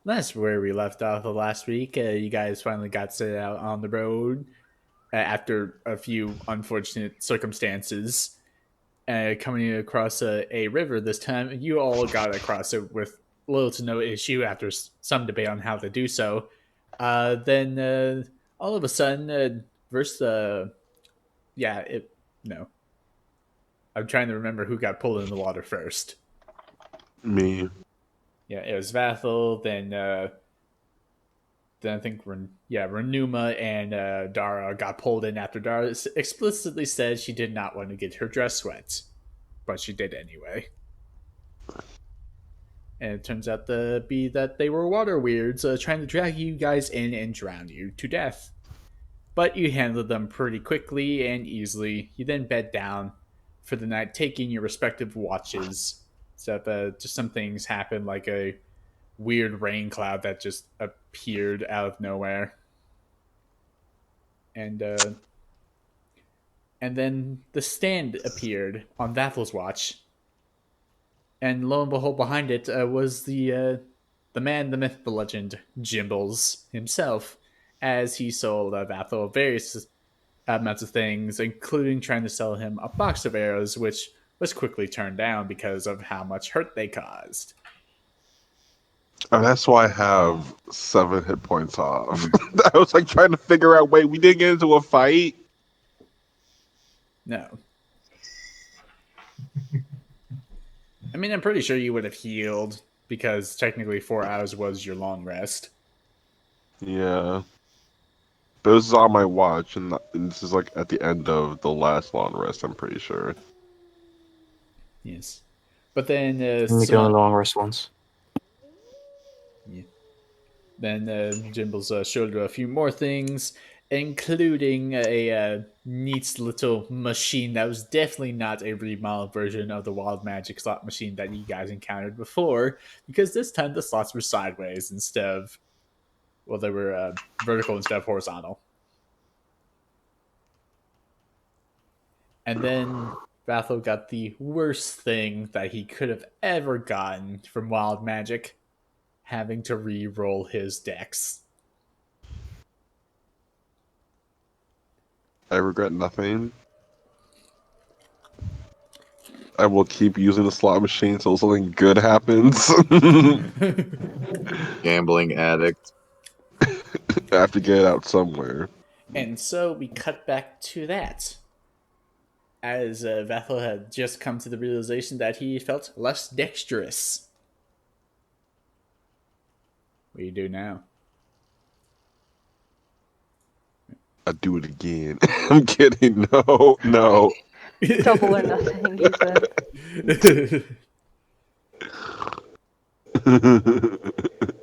That's where we left off the last week. You guys finally got set out on the road after a few unfortunate circumstances. Coming across a river this time, you all got across it with little to no issue after some debate on how to do so. Then all of a sudden, versus yeah, it no, I'm trying to remember who got pulled in the water first. Me. Yeah, it was Vathel, then I think Renuma and Dara got pulled in after Dara explicitly said she did not want to get her dress wet, but she did anyway. And it turns out to be that they were water weirds trying to drag you guys in and drown you to death. But you handled them pretty quickly and easily. You then bed down for the night, taking your respective watches. Except just some things happened, like a weird rain cloud that just appeared out of nowhere. And then the stand appeared on Vathel's watch, and lo and behold, behind it was the man, the myth, the legend, Jimbles himself, as he sold Vathel various amounts of things, including trying to sell him a box of arrows, which was quickly turned down because of how much hurt they caused. And that's why I have 7 hit points off. I was like trying to figure out, wait, we didn't get into a fight? No. I mean, I'm pretty sure you would have healed because technically 4 hours was your long rest. Yeah. But this is on my watch, and this is like at the end of the last long rest, I'm pretty sure. Yes. But then Let me go on long rest once. yeah. Then Jimbles showed her a few more things, including a neat little machine that was definitely not a remodeled version of the wild magic slot machine that you guys encountered before, because this time the slots were sideways instead of, well, they were vertical instead of horizontal. And then Vathel got the worst thing that he could have ever gotten from wild magic, having to re-roll his dex. I regret nothing. I will keep using the slot machine until something good happens. Gambling addict. I have to get it out somewhere. And so we cut back to that. As Vathel had just come to the realization that he felt less dexterous. What do you do now? I do it again. I'm kidding. No, no. Double or nothing, he said.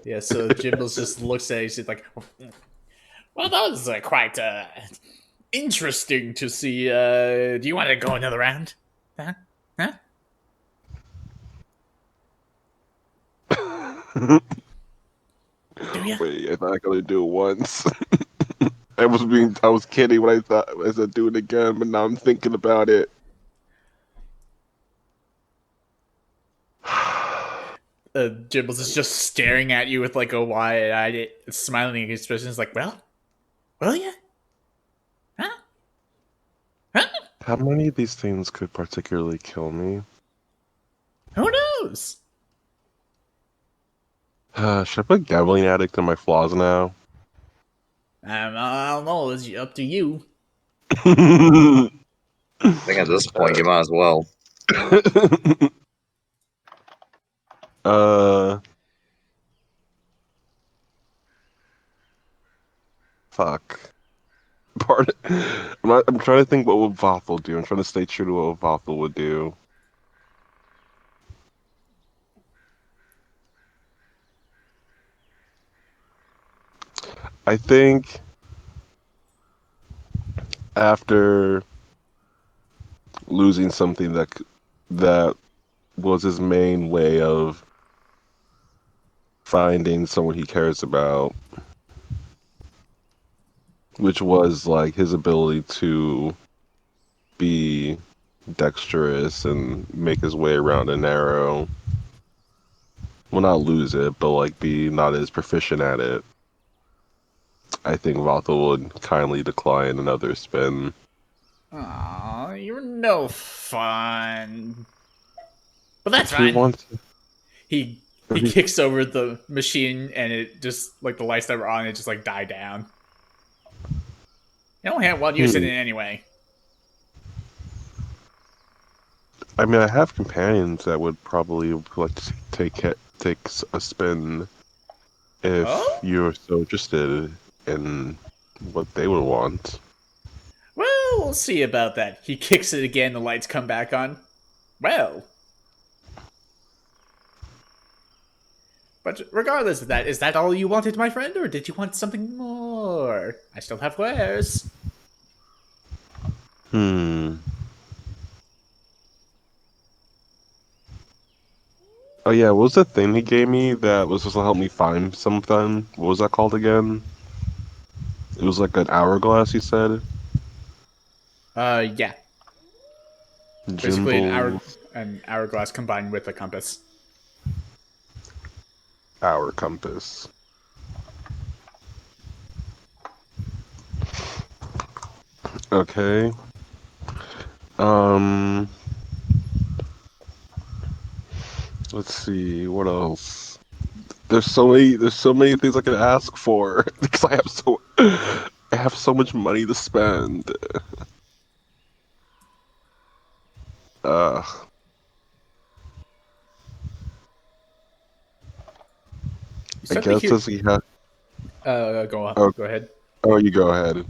Yeah, so Jimbles just looks at it, she's like, well, that was quite interesting to see. Do you want to go another round? Huh? Huh? Do you? Wait, I'm not gonna do it once. I was kidding when I said do it again, but now I'm thinking about it. Jibbles is just staring at you with like a wide-eyed, smiling expression. It's like, well, will you? Huh? Huh? How many of these things could particularly kill me? Who knows? Should I put gambling addict in my flaws now? I don't know. It's up to you. I think at this point you might as well. uh, fuck. I'm trying to think what would Vothel do. I'm trying to stay true to what Vothel would do. I think after losing something that was his main way of finding someone he cares about, which was like his ability to be dexterous and make his way around a narrow. well, not lose it, but like be not as proficient at it, I think Vathel would kindly decline another spin. Aw, you're no fun. But that's If he fine. wants, He if he, kicks over the machine and it just like the lights that were on it just like die down. You don't have one use it hmm. in anyway. I mean, I have companions that would probably like to take a spin if Oh? you're so interested in what they would want. Well, we'll see about that. He kicks it again, the lights come back on. Well. But regardless of that, is that all you wanted, my friend, or did you want something more? I still have wares. Hmm. Oh yeah, what was the thing he gave me that was supposed to help me find something? What was that called again? It was like an hourglass, he said. Yeah. Basically Jimbles an hourglass combined with a compass. hour compass. Okay. Um. Let's see. What else? There's so many things I can ask for because I have so much money to spend. Uh, You I start to guess hear. as he has. Go on. Oh, Go ahead. oh, you go ahead.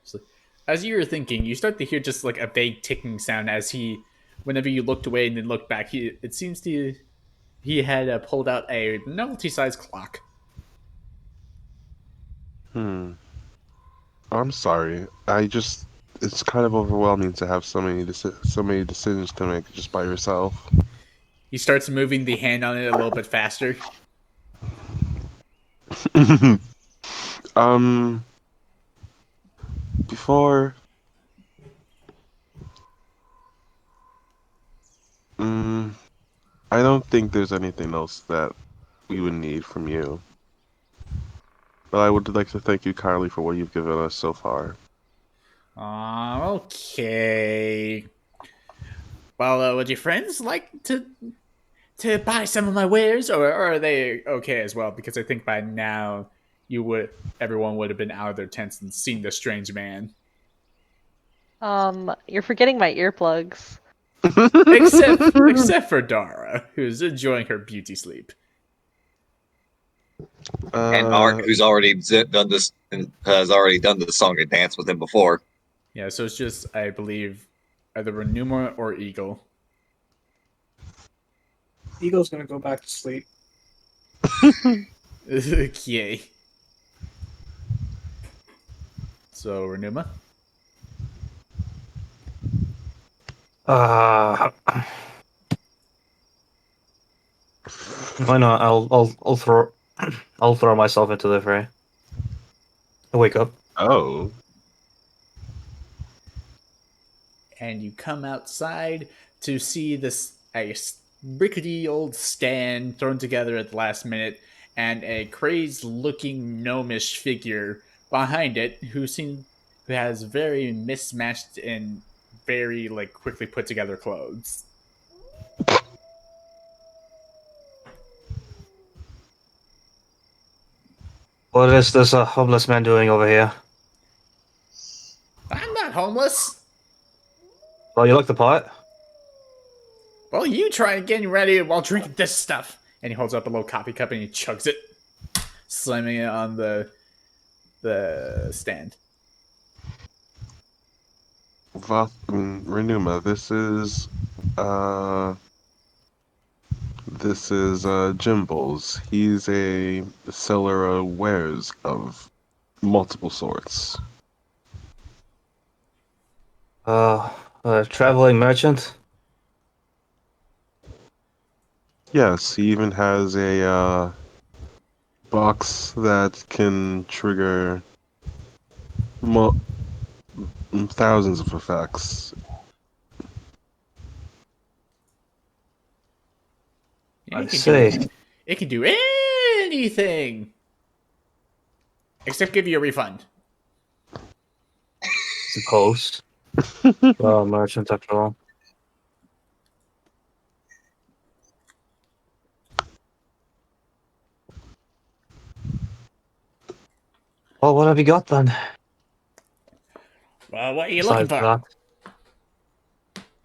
So, as you were thinking, you start to hear just like a vague ticking sound as whenever you looked away and then looked back, it seems to he had pulled out a novelty-sized clock. Hmm. I'm sorry. It's kind of overwhelming to have so many decisions to make just by yourself. He starts moving the hand on it a little bit faster. um, before, mm, I don't think there's anything else that we would need from you. But I would like to thank you kindly for what you've given us so far. Okay. Well, would your friends like to buy some of my wares, or are they okay as well? Because I think by now everyone would have been out of their tents and seen the strange man. You're forgetting my earplugs. Except for Dara, who's enjoying her beauty sleep. And Art, uh, who's already done this and has already done the song and dance with him before. Yeah, so it's just I believe either Renuma or Eagle. Eagle's gonna go back to sleep. Yay. So Renuma. Uh, why not? I'll throw I'll throw myself into the fray. I wake up. oh, And you come outside to see this a rickety old stand thrown together at the last minute, and a crazed-looking gnomish figure behind it who has very mismatched and very like quickly put together clothes. What is this homeless man doing over here? I'm not homeless. Well, you like the pot? Well, you try and get ready while drinking this stuff. And he holds up a little coffee cup and he chugs it, slamming it on the stand. Renuma, uh, this is Jimbles. He's a seller of wares of multiple sorts. A traveling merchant. Yes, he even has a box that can trigger mo- thousands of effects. Yeah, I he can do see. It can do anything except give you a refund. Suppose. Merchant after all. Well, what have you got then? Well, what are you looking Besides for? that,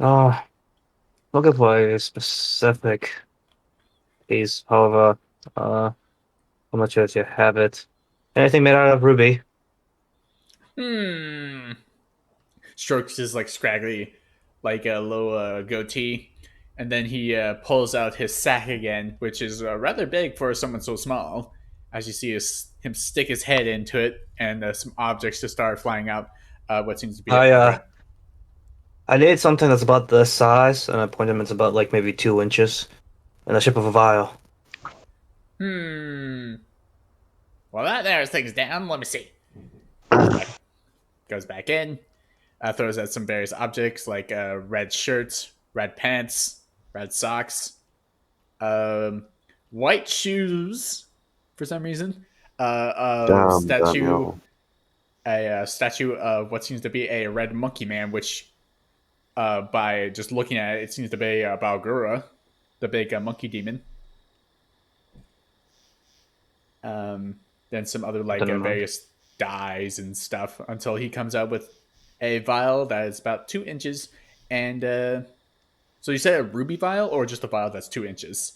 uh, looking for a specific piece. However, how much as you have it? Anything made out of ruby? Hmm. Strokes his like scraggly, like a low goatee, and then he pulls out his sack again, which is rather big for someone so small. As you see him stick his head into it, and some objects just start flying out. What seems to be I a uh, red. I need something that's about this size, and I point him. It's about like maybe 2 inches, in the shape of a vial. Hmm. Well, that narrows things down. Let me see. Goes back in. Throws out some various objects like red shirts, red pants, red socks, um, white shoes for some reason. A Damn, statue, Daniel. a statue of what seems to be a red monkey man, which by just looking at it, it seems to be Balgura, the big monkey demon. Um, then some other like Something in mind. various dyes and stuff until he comes out with a vial that is about 2 inches. And so you said a ruby vial or just a vial that's 2 inches?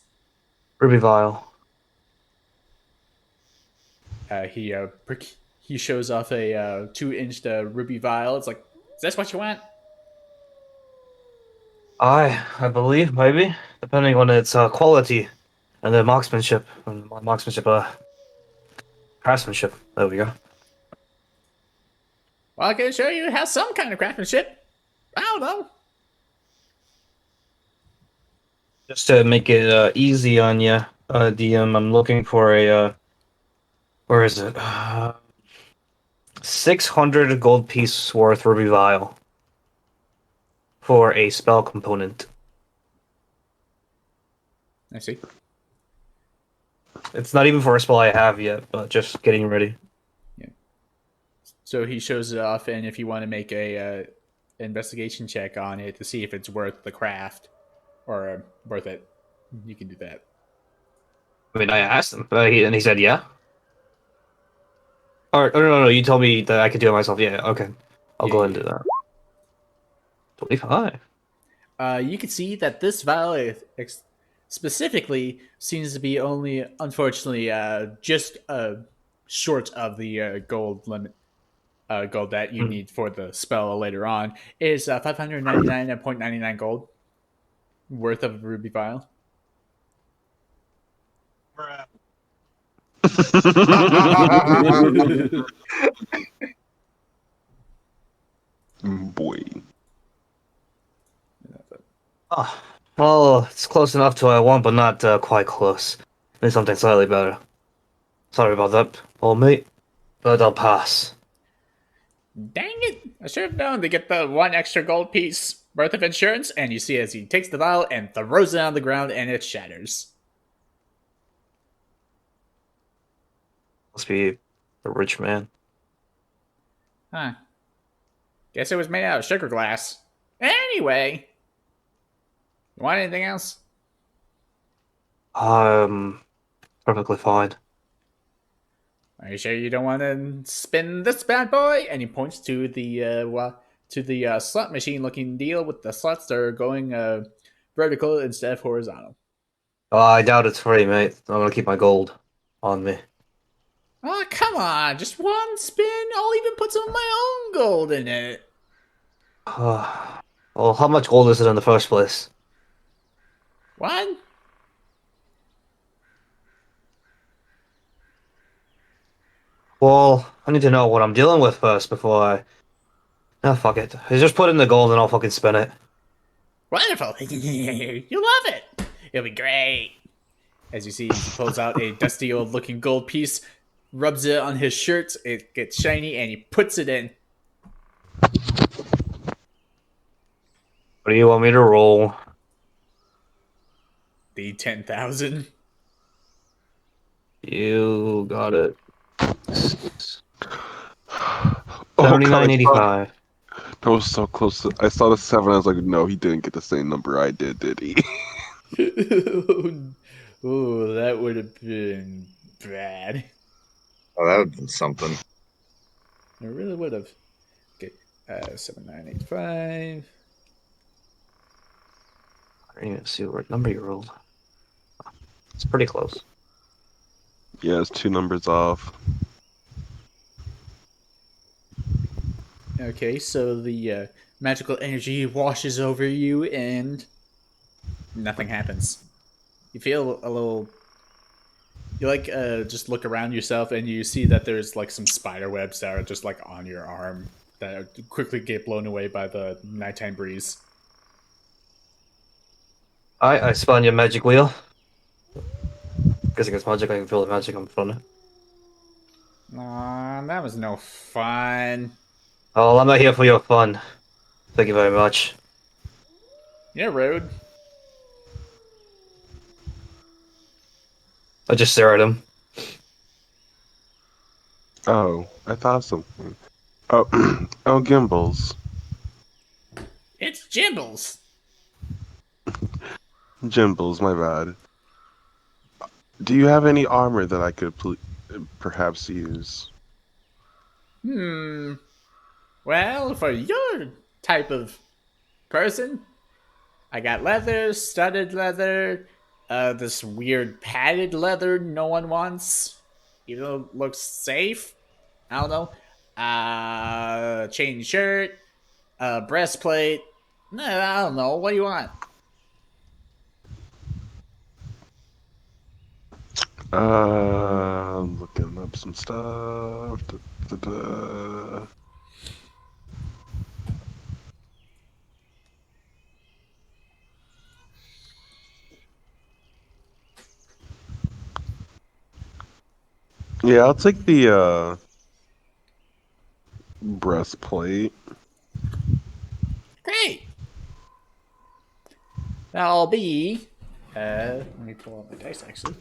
Ruby vial. He he shows off a 2 inch ruby vial. It's like, is this what you want? I believe maybe, depending on its quality and the craftsmanship. There we go. Well, I can show you it has some kind of craftsmanship. I don't know. Just to make it easy on you, DM, I'm looking for a where is it? 600 gold piece worth ruby vial for a spell component. I see. It's not even for a spell I have yet, but just getting ready. Yeah. So he shows it off, and if you want to make a investigation check on it to see if it's worth the craft or worth it, you can do that. I mean, I asked him, and he said yeah. Or no, you told me that I could do it myself. Yeah, okay. I'll Yeah, go ahead yeah. and do that. 25. You can see that this vial specifically seems to be only, unfortunately, just short of the gold limit. Gold that you Hmm. need for the spell later on is 599.99 gold worth of ruby vial. Boy. Oh, well, it's close enough to what I want, but not quite close. Need something slightly better. Sorry about that, old mate, but I'll pass. Dang it! I should have known to get the one extra gold piece worth of insurance. And you see as he takes the vial and throws it on the ground, and it shatters. Must be a rich man. Huh. Guess it was made out of sugar glass. Anyway, you want anything else? Perfectly fine. Are you sure you don't want to spin this bad boy? And he points to the slot machine looking deal with the slots that are going vertical instead of horizontal. Oh, I doubt it's free, mate. I'm gonna keep my gold on me. Oh, come on, just one spin. I'll even put some of my own gold in it. Well, how much gold is it in the first place? What? Well, I need to know what I'm dealing with first before I. Ah, fuck it. Just put in the gold and I'll fucking spin it. Wonderful. You'll love it. It'll be great. As you see, he pulls out a dusty old looking gold piece, rubs it on his shirt, it gets shiny, and he puts it in. What do you want me to roll? The 10,000. You got it. Oh god, 79.85. that was so close. I saw the 7. I was like, no, he didn't get the same number I did he? Oh, that would have been bad. Oh, that would have been something. It really would have. Okay, 7985. I didn't even see what number you rolled. It's pretty close. Yeah, it's 2 numbers off. Okay, so the magical energy washes over you and nothing happens. You feel a little. You just look around yourself and you see that there's like some spider webs that are just like on your arm that quickly get blown away by the nighttime breeze. I spun your magic wheel. Guessing it's magic, I can feel the magic I'm from it. Aw, that was no fun. Oh, I'm not here for your fun. Thank you very much. Yeah, rude. I just stare at him. Oh, I thought something. Oh, oh, Gimbles. It's Jimbles. Jimbles, my bad. Do you have any armor that I could perhaps use? Hmm. Well, for your type of person, I got leather, studded leather, this weird padded leather no one wants, even though it looks safe. I don't know. Chain shirt, breastplate. No, I don't know. What do you want? I'm looking up some stuff. Da, da, da. Yeah, I'll take the breastplate. Great. That'll be. Let me pull out my dice actually.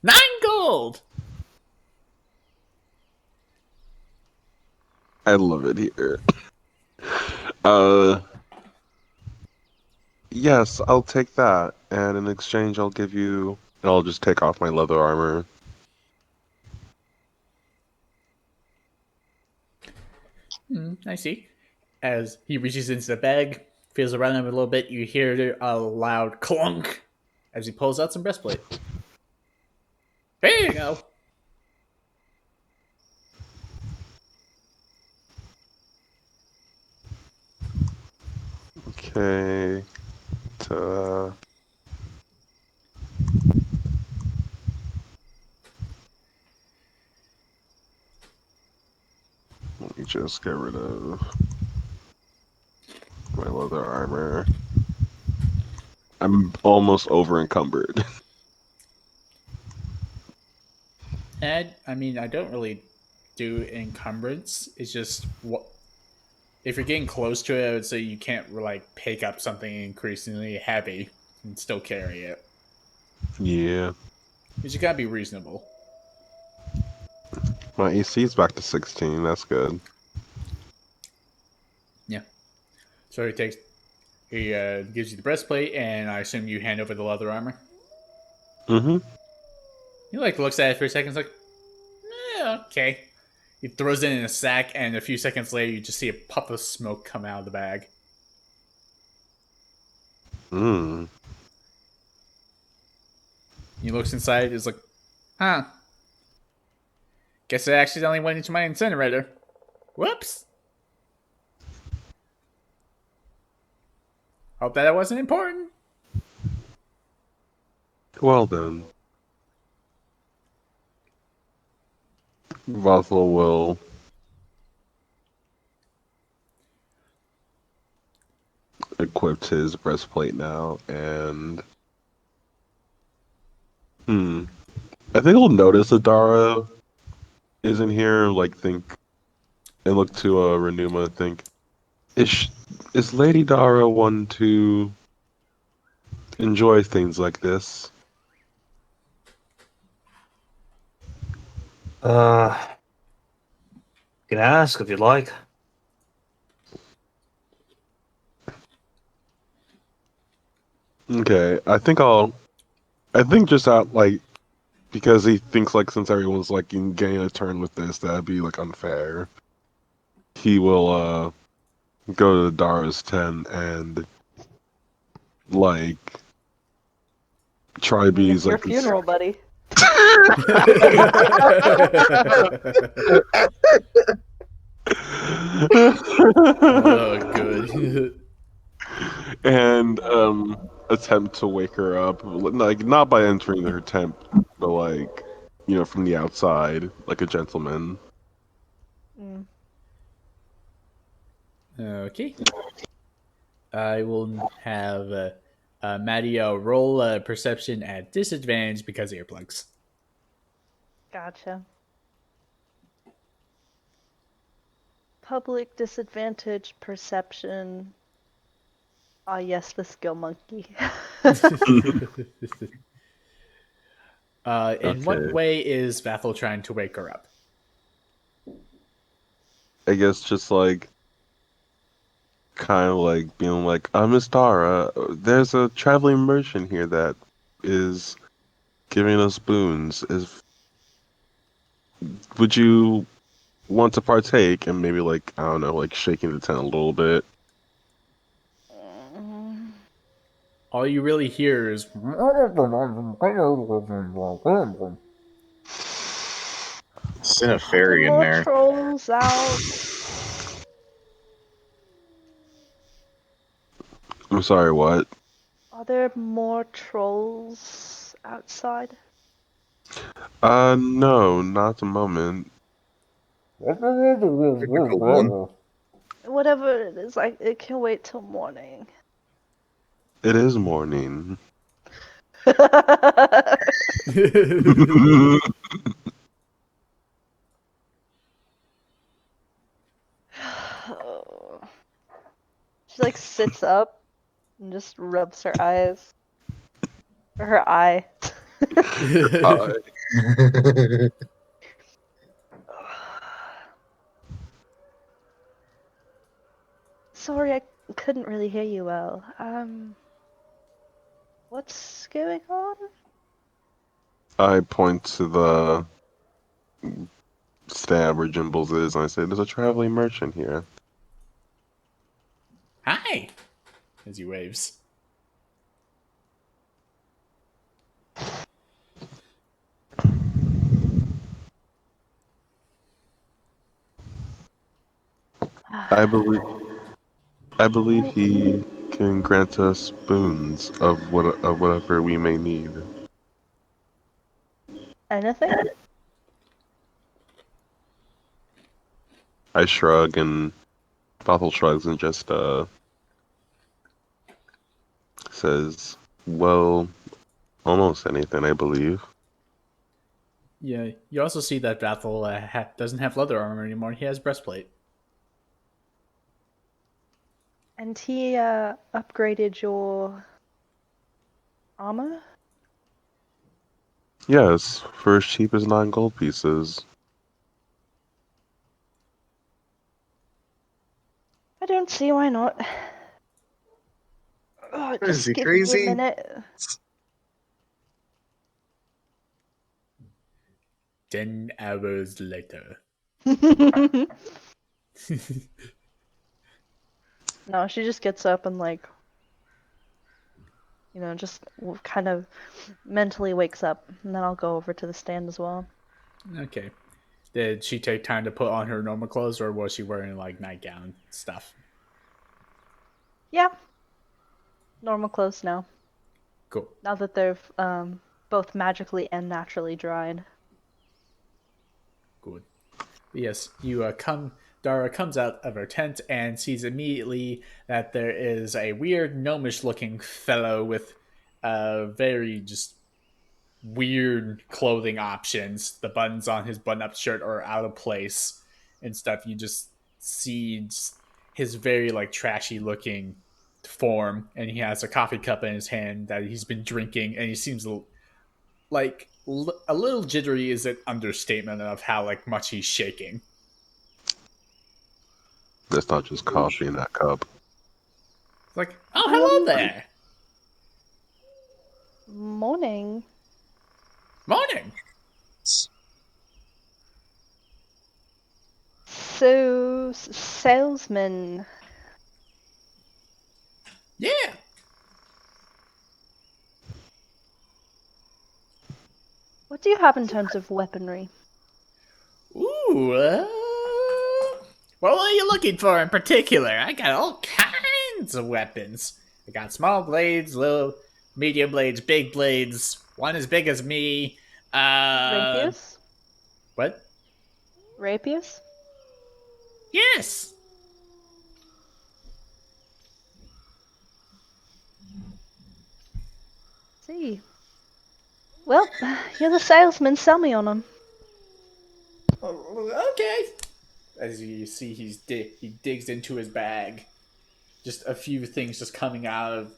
$9 gold. I love it here. Uh, yes, I'll take that, and in exchange, I'll give you. I'll just take off my leather armor. I see. As he reaches into the bag, feels around him a little bit, you hear a loud clunk as he pulls out some breastplate. There you go. Okay. Ta. Let me just get rid of my leather armor. I'm almost over encumbered. And I mean, I don't really do encumbrance. It's just what if you're getting close to it, I would say you can't like pick up something increasingly heavy and still carry it. Yeah. You just gotta be reasonable. My AC is back to 16. That's good. Yeah. So he gives you the breastplate, and I assume you hand over the leather armor. Mm-hmm. He like looks at it for a second, like, okay. He throws it in a sack, and a few seconds later, you just see a puff of smoke come out of the bag. Mm. He looks inside, is like, huh. Guess I accidentally went into my incinerator. Whoops. Hope that wasn't important. Well then. Vothel will equip his breastplate now, and I think he'll notice Adara isn't here. Like, think and look to Renuma and think, is sh- is Lady Dara one to enjoy things like this? You can ask if you'd like. Okay, I think just out like because he thinks like since everyone's like in getting a turn with this, that'd be like unfair. He will go to Dara's tent and like try to I mean, be it's your like this. funeral, buddy. Oh, good. And attempt to wake her up, like not by entering her tent, but like from the outside, like a gentleman. Mm. Okay. I will have Maddie roll perception at disadvantage because of earplugs. Gotcha. Public disadvantage perception. Ah, yes, the skill monkey. In what Okay, way is Vathel trying to wake her up? I guess just like kind of like being like, Miss Dara, there's a traveling merchant here that is giving us boons. Is Would you want to partake? And maybe like I don't know, like shaking the tent a little bit. Mm. All you really hear is Send a Are there fairy in more there. trolls out? I'm sorry, what? Are there more trolls outside? No, not at the moment. Typical one. Whatever it is, it can wait till morning. It is morning. She like sits up and just rubs her eyes. Or her eye. Uh, Sorry, I couldn't really hear you well. What's going on? I point to the stand where Jimbles is, and I say, "There's a traveling merchant here." Hi, as he waves. I believe I believe he can grant us boons of whatever we may need. Anything? I shrug, and Bothell shrugs and just says, "Well, almost anything, I believe." Yeah, you also see that Vathel doesn't have leather armor anymore. He has breastplate. And he upgraded your armor? Yes, for as cheap as 9 gold pieces. I don't see why not. Oh, Is just he give me a crazy? minute. 10 hours later. No, she just gets up and like, just kind of mentally wakes up, and then I'll go over to the stand as well. Okay. Did she take time to put on her normal clothes, or was she wearing like nightgown stuff? Yeah, normal clothes now. Cool. Now that they've both magically and naturally dried. Good. Yes, you come. Dara comes out of her tent and sees immediately that there is a weird gnomish-looking fellow with very just weird clothing options. The buttons on his button-up shirt are out of place and stuff. You just sees his very like trashy looking form, and he has a coffee cup in his hand that he's been drinking, and he seems like a little jittery is an understatement of how like much he's shaking. There's not just coffee in that cup. It's like, oh, hello there. Morning. Morning. So, salesman. Yeah. What do you have in terms of weaponry? Ooh. What are you looking for in particular? I got all kinds of weapons. I got small blades, little, medium blades, big blades. One as big as me. Rapiers? What? Rapiers? Yes. See. Well, you're the salesman. Sell me on them. Oh, okay. As you see, he digs into his bag. Just a few things just coming out of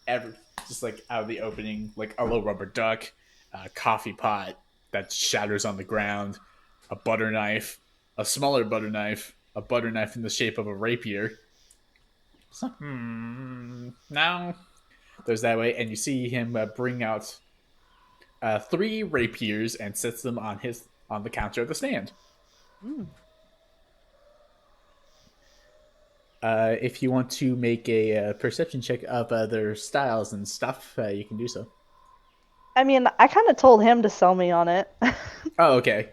every, just like out of the opening, like a little rubber duck, a coffee pot that shatters on the ground, a butter knife, a smaller butter knife, a butter knife in the shape of a rapier. So, now there's that way, and you see him bring out three rapiers and sets them on the counter of the stand. Mm. If you want to make a perception check of their styles and stuff, you can do so. I mean, I kind of told him to sell me on it. Oh, okay.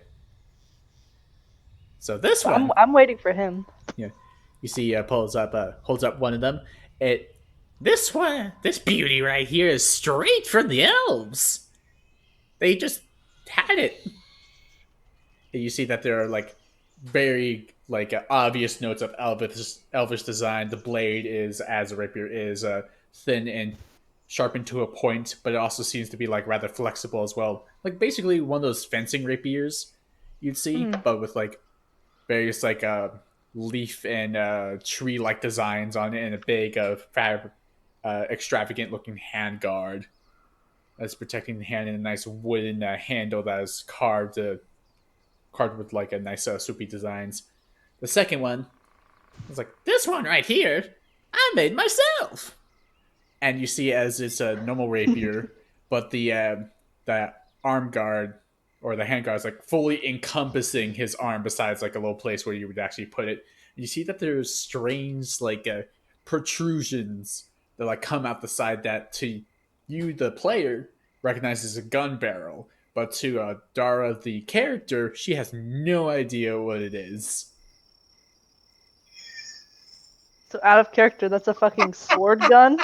So this So I'm one, I'm waiting for him. yeah, you see, holds up one of them. This beauty right here is straight from the elves. They just had it. And you see that there are like very like obvious notes of elvish design. The blade is, as a rapier is, thin and sharpened to a point, but it also seems to be like rather flexible as well. Like basically one of those fencing rapiers you'd see, Mm. but with like various like leaf and tree like designs on it, and a big extravagant looking hand guard that's protecting the hand, and a nice wooden handle that is carved with like a nice soupy designs. The second one was like, this one right here, I made myself. And you see as it's a normal rapier, but the arm guard or the hand guard is like fully encompassing his arm, besides like a little place where you would actually put it. And you see that there's strange like protrusions that like come out the side that to you, the player, recognizes a gun barrel, but to Dara, the character, she has no idea what it is. So out of character, that's a fucking sword gun.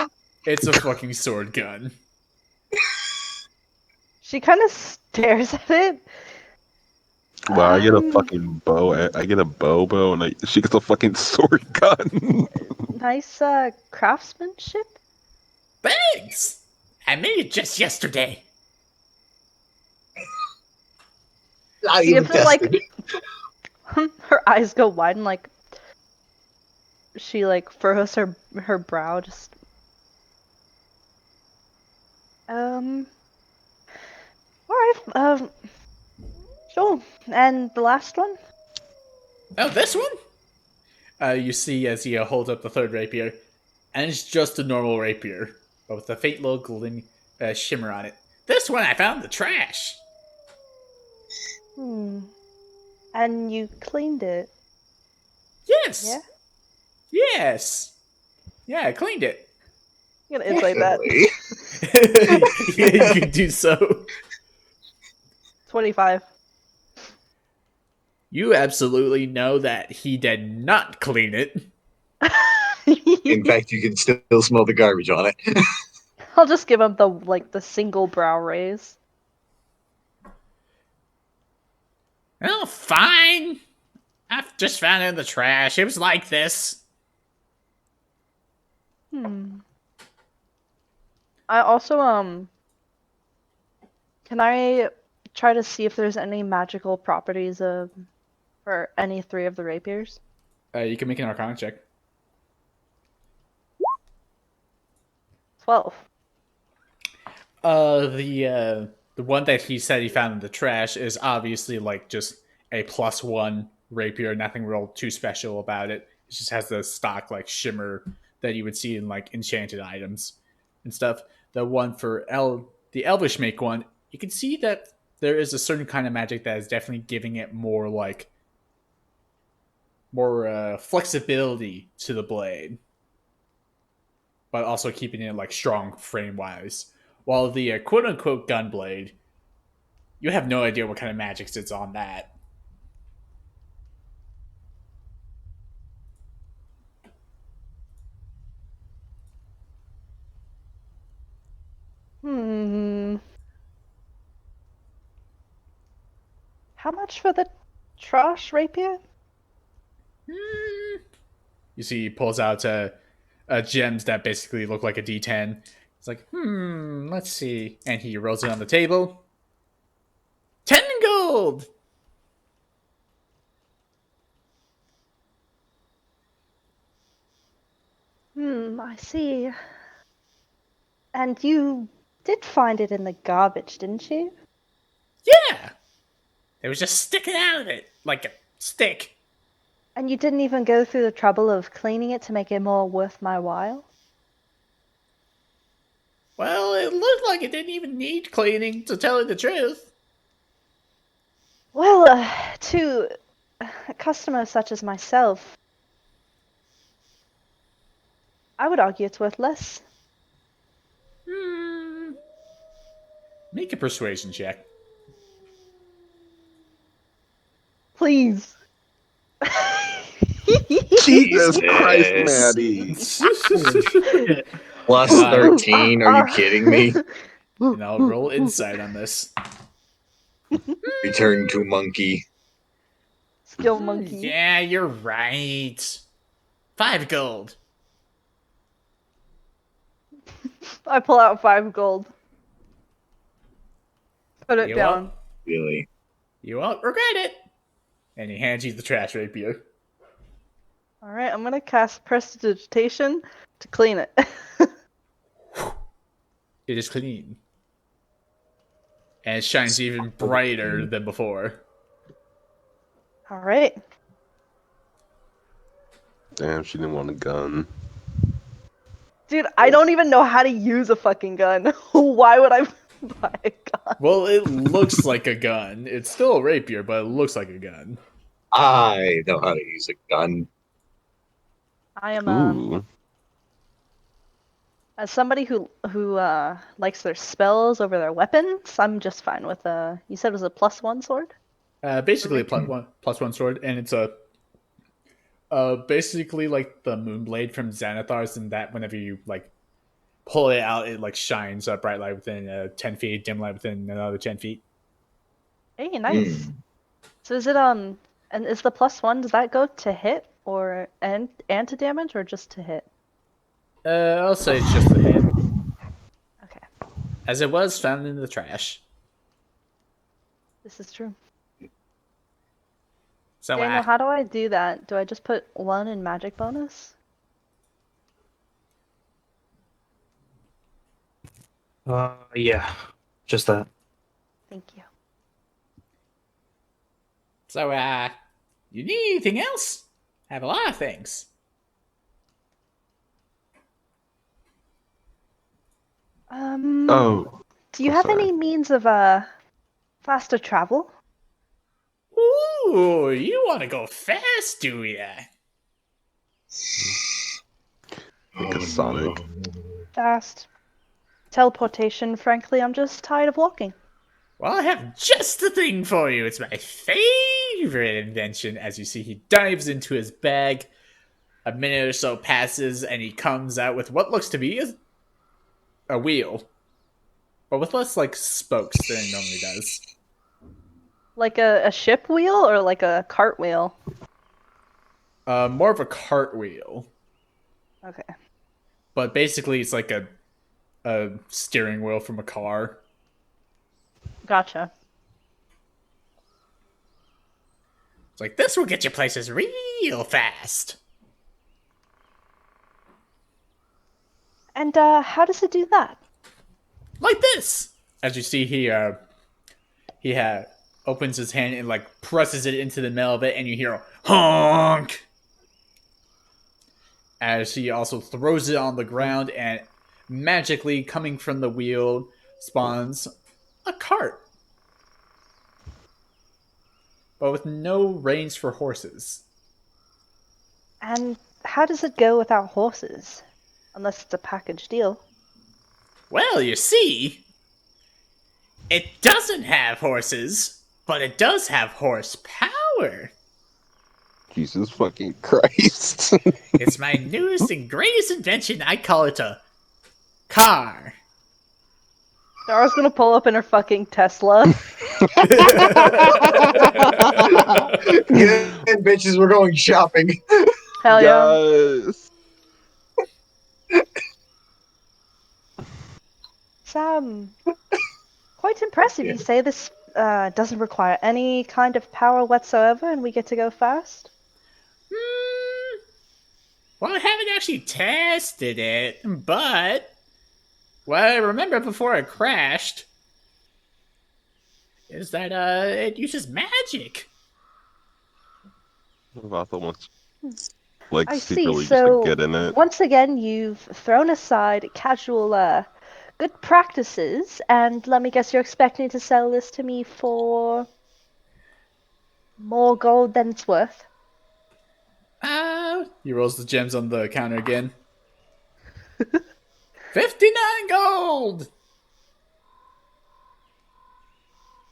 It's a fucking sword gun. She kind of stares at it. Wow, I get a fucking bow. I get a bow, and she gets a fucking sword gun. Nice craftsmanship. Thanks! I made it just yesterday. Not She even gives it like tested. her eyes go wide and like she like furrows her brow just all right, sure. And the last one? Oh, this one? You see as he holds up the third rapier, and it's just a normal rapier, but with a faint little shimmer on it. This one I found in the trash. And you cleaned it. Yes. Yeah? Yes. Yeah, I cleaned it. I'm gonna insight that. Yeah, you can do so. 25. You absolutely know that he did not clean it. In fact, you can still smell the garbage on it. I'll just give him the single brow raise. Oh, fine. I've just found it in the trash. It was like this. I also can I try to see if there's any magical properties for any three of the rapiers? You can make an Arcana check. 12. The one that he said he found in the trash is obviously like just a +1 rapier. Nothing real too special about it. It just has the stock like shimmer that you would see in like enchanted items and stuff. The one for the Elvish make one, you can see that there is a certain kind of magic that is definitely giving it more like more flexibility to the blade, but also keeping it like strong frame wise. While the quote unquote gun blade, you have no idea what kind of magic sits on that. Hmm. How much for the trash rapier? You see, he pulls out gems that basically look like a D10. It's like, let's see. And he rolls it on the table. 10 gold! I see. And you did find it in the garbage, didn't you? Yeah! It was just sticking out of it like a stick. And you didn't even go through the trouble of cleaning it to make it more worth my while? Well, it looked like it didn't even need cleaning, to tell you the truth. Well, to a customer such as myself, I would argue it's worth less. Make a persuasion check. Please. Jesus Christ, Yes. Maddie. Plus Uh, 13. Are you kidding me? And I'll roll insight on this. Return to monkey. Skill monkey. Yeah, you're right. 5 gold. I pull out 5 gold. Put it You down. won't, Really? you won't regret it. And he hands you the trash rapier. Alright, I'm gonna cast Prestidigitation to clean it. It is clean. And it shines even brighter than before. Alright. Damn, she didn't want a gun. Dude, I don't even know how to use a fucking gun. Why would I buy a gun? Well, it looks like a gun. It's still a rapier, but it looks like a gun. I know how to use a gun. I am Ooh. as somebody who likes their spells over their weapons, I'm just fine with you said it was a +1 sword? Basically a +1 sword, and it's a basically like the Moonblade from Xanathar's, and that whenever you like pull it out, it like shines a bright light within 10 feet, dim light within another 10 feet. Hey, nice. Hmm. So is it and is the +1, does that go to hit or and to damage or just to hit? I'll say it's just the hit, Okay. as it was found in the trash. This is true. So Daniel, how do I do that? Do I just put 1 in magic bonus? Yeah, just that. Thank you. You need anything else? I have a lot of things. Oh, Do you I'm have sorry. any means of faster travel? Ooh, you want to go fast, do ya? Like a Sonic. Fast. Teleportation, frankly, I'm just tired of walking. Well, I have just the thing for you. It's my favorite invention. As you see, he dives into his bag. A minute or so passes, and he comes out with what looks to be a wheel. But with less, like, spokes than it normally does. Like a ship wheel or like a cart wheel? More of a cartwheel. Okay. But basically, it's like a steering wheel from a car. Gotcha. It's like, this will get you places real fast. And how does it do that? Like this. As you see, he opens his hand and like presses it into the middle of it, and you hear a honk. As he also throws it on the ground, and magically coming from the wheel spawns a cart, but with no reins for horses. And how does it go without horses? Unless it's a package deal. Well, you see, it doesn't have horses, but it does have horsepower. Jesus fucking Christ. It's my newest and greatest invention. I call it a car. Dara's gonna pull up in her fucking Tesla. Good bitches, we're going shopping. Hell yeah. Yes. It's quite impressive. You say this doesn't require any kind of power whatsoever, and we get to go fast? Well, I haven't actually tested it, but what I remember before it crashed is that it uses magic. Vathel wants like I see. secretly just So to get in it. once again, you've thrown aside casual good practices, and let me guess, you're expecting to sell this to me for more gold than it's worth. He rolls the gems on the counter again. 59 gold!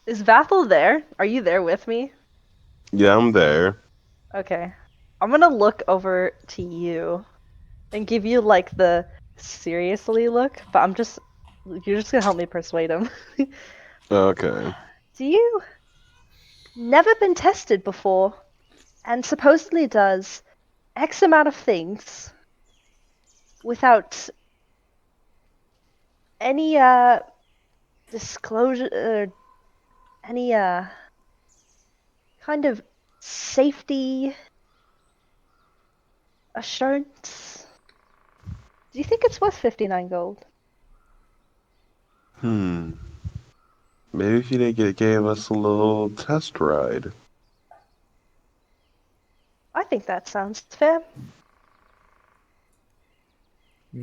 Is Vathel there? Are you there with me? Yeah, I'm there. Okay. I'm gonna look over to you and give you like the seriously look, but you're just gonna help me persuade him. Okay. Do you never been tested before and supposedly does X amount of things without any disclosure any kind of safety assurance? Do you think it's worth 59 gold? Maybe if you gave us a little test ride. I think that sounds fair.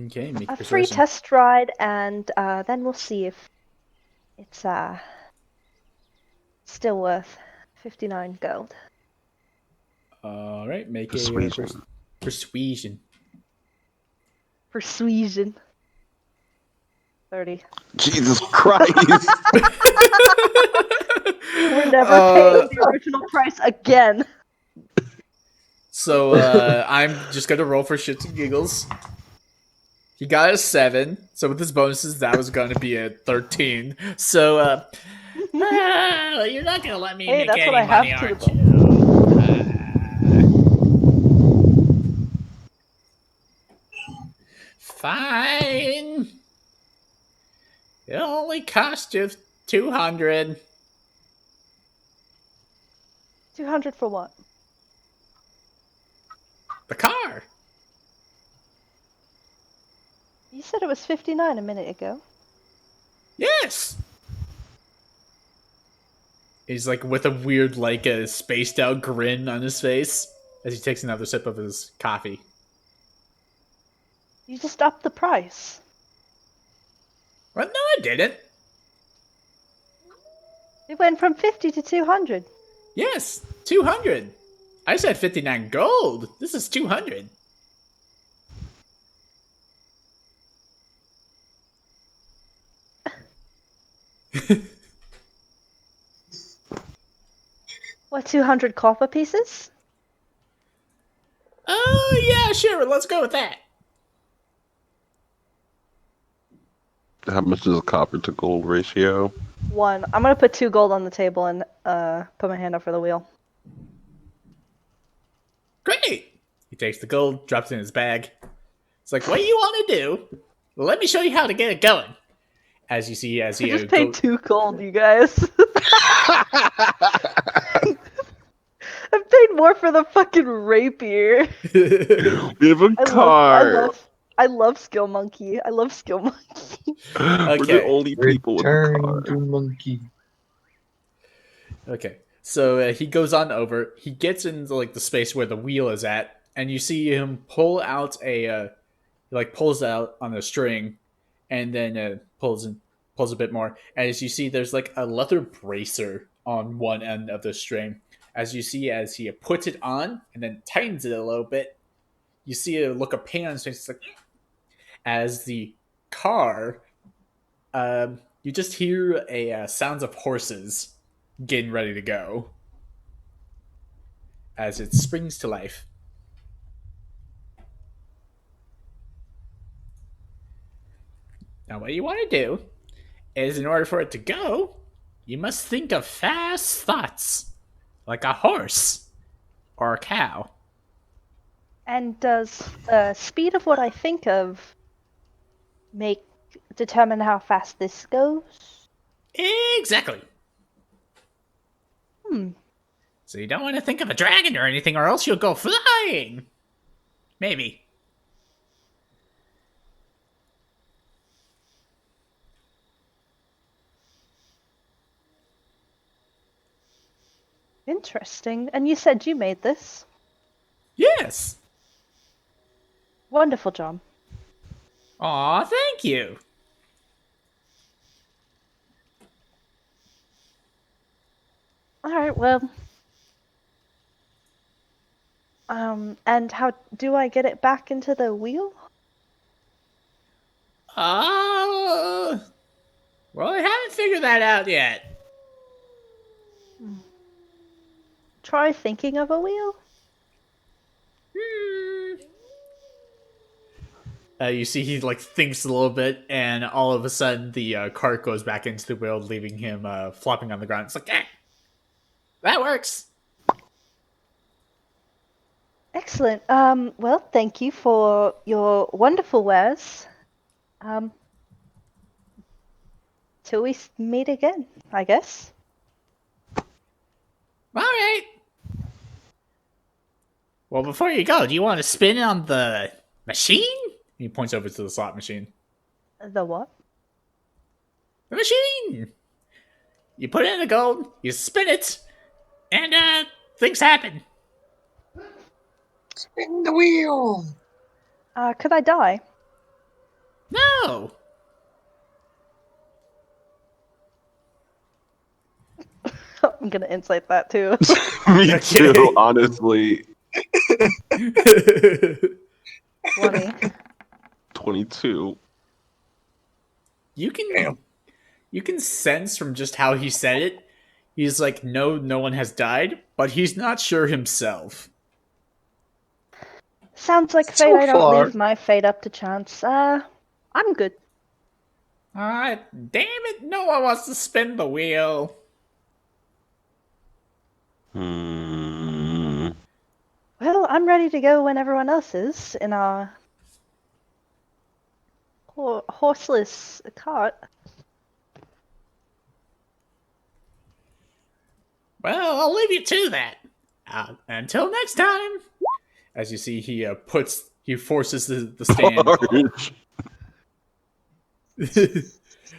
Okay, make A a free persuasion. test ride, and then we'll see if it's still worth 59 gold. Alright, make Persuasion. a persuasion. Persuasion. 30. Jesus Christ! We're never paying the original price again. So, I'm just gonna roll for shits and giggles. He got a 7, so with his bonuses, that was gonna be a 13. So, you're not gonna let me Hey, make that's any what I have money, to aren't the you? Fine. It only cost you 200. 200 for what? The car. You said it was 59 a minute ago. Yes. He's like with a weird, like a spaced out grin on his face as he takes another sip of his coffee. You just upped the price. Well, no, I didn't. It went from 50 to 200. Yes, 200. I said 59 gold. This is 200. What, 200 copper pieces? Oh, yeah, sure. Let's go with that. How much is a copper to gold ratio? 1. I'm gonna put 2 gold on the table and put my hand up for the wheel. Great. He takes the gold, drops it in his bag. It's like, what do you want to do? Well, let me show you how to get it going. As you see, as I he just paid 2 gold, you guys. I more for the fucking rapier. We have a cart. I love Skill Monkey. I love Skill Monkey. We're the Okay. only people with a Return cart. to monkey. Okay, so he goes on over. He gets into like the space where the wheel is at, and you see him pull out pulls out on a string, and then pulls a bit more. And as you see, there's like a leather bracer on one end of the string. As you see, as he puts it on and then tightens it a little bit, you see a look of pain on his face. It's like as the car, you just hear a sounds of horses getting ready to go as it springs to life. Now, what you want to do is, in order for it to go, you must think of fast thoughts, like a horse or a cow. And does the speed of what I think of determine how fast this goes? Exactly. Hmm. So you don't want to think of a dragon or anything, or else you'll go flying. Maybe. Interesting. And you said you made this. Yes. Wonderful job. Aw, thank you. Alright, well. And how do I get it back into the wheel? Well, I haven't figured that out yet. Try thinking of a wheel? You see, he like thinks a little bit, and all of a sudden, the cart goes back into the wheel, leaving him flopping on the ground. It's like, that works. Excellent. Well, thank you for your wonderful wares. Till we meet again, I guess. All right. Well, before you go, do you want to spin on the machine? He points over to the slot machine. The what? The machine. You put in the gold, you spin it, and things happen. Spin the wheel. Could I die? No. I'm gonna insight that too. Me too, honestly. 20. 22. You can sense from just how he said it. He's like, no one has died, but he's not sure himself. Sounds like So fate. I don't far. leave my fate up to chance. I'm good. All right, damn it! No one wants to spin the wheel. Hmm. Well, I'm ready to go when everyone else is in our horseless cart. Well, I'll leave you to that. Until next time. As you see, he forces the stand.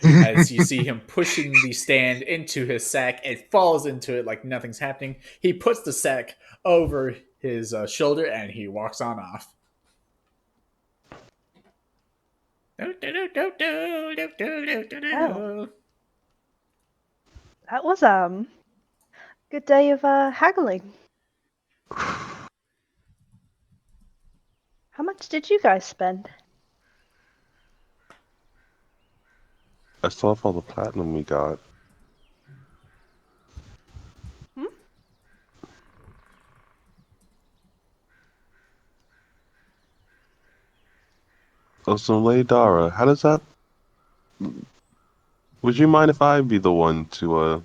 As you see him pushing the stand into his sack, it falls into it like nothing's happening. He puts the sack over his shoulder and he walks on off. Oh. That was good day of haggling. How much did you guys spend? I still have all the platinum we got. Oh, so Dara, how does that... Would you mind if I be the one to,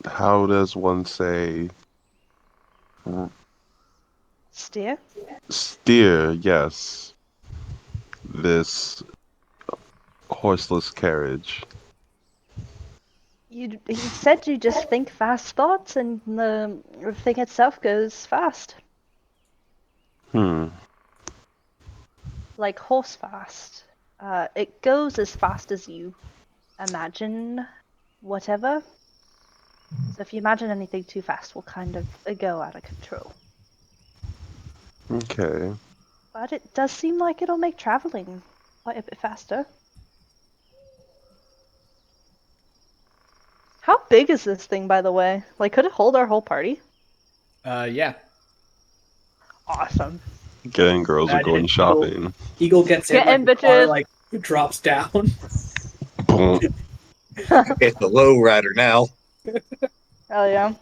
how does one say... Steer? Steer, yes. This horseless carriage. he said you just think fast thoughts, and the thing itself goes fast, Hmm. like horse fast. It goes as fast as you imagine, whatever. So if you imagine anything too fast, we'll kind of go out of control. Okay. But it does seem like it'll make traveling quite a bit faster. How big is this thing, by the way? Like, could it hold our whole party? Yeah. Awesome. Getting girls are going Imagine shopping. Eagle gets in, Get like in, the car, bitches. like drops down. Boom. It's the low rider now. Hell yeah.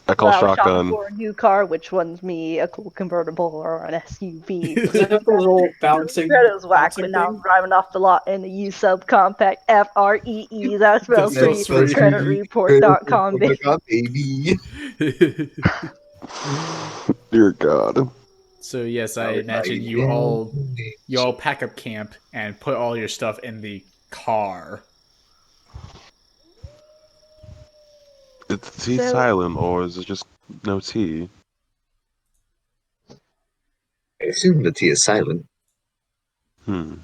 I call Well, I was shopping shotgun. for a new car. Which one's me? A cool convertible or an SUV? Does it have the little bouncing, That is whack, bouncing but now I'm thing? driving off the lot in a used subcompact FREE. That spells That free. spells free. Creditreport.com, baby. Baby. Dear God. So yes, I Oh, imagine you all pack up camp and put all your stuff in the car. Is the T So- silent or is it just no T? I assume the T is silent. Hmm.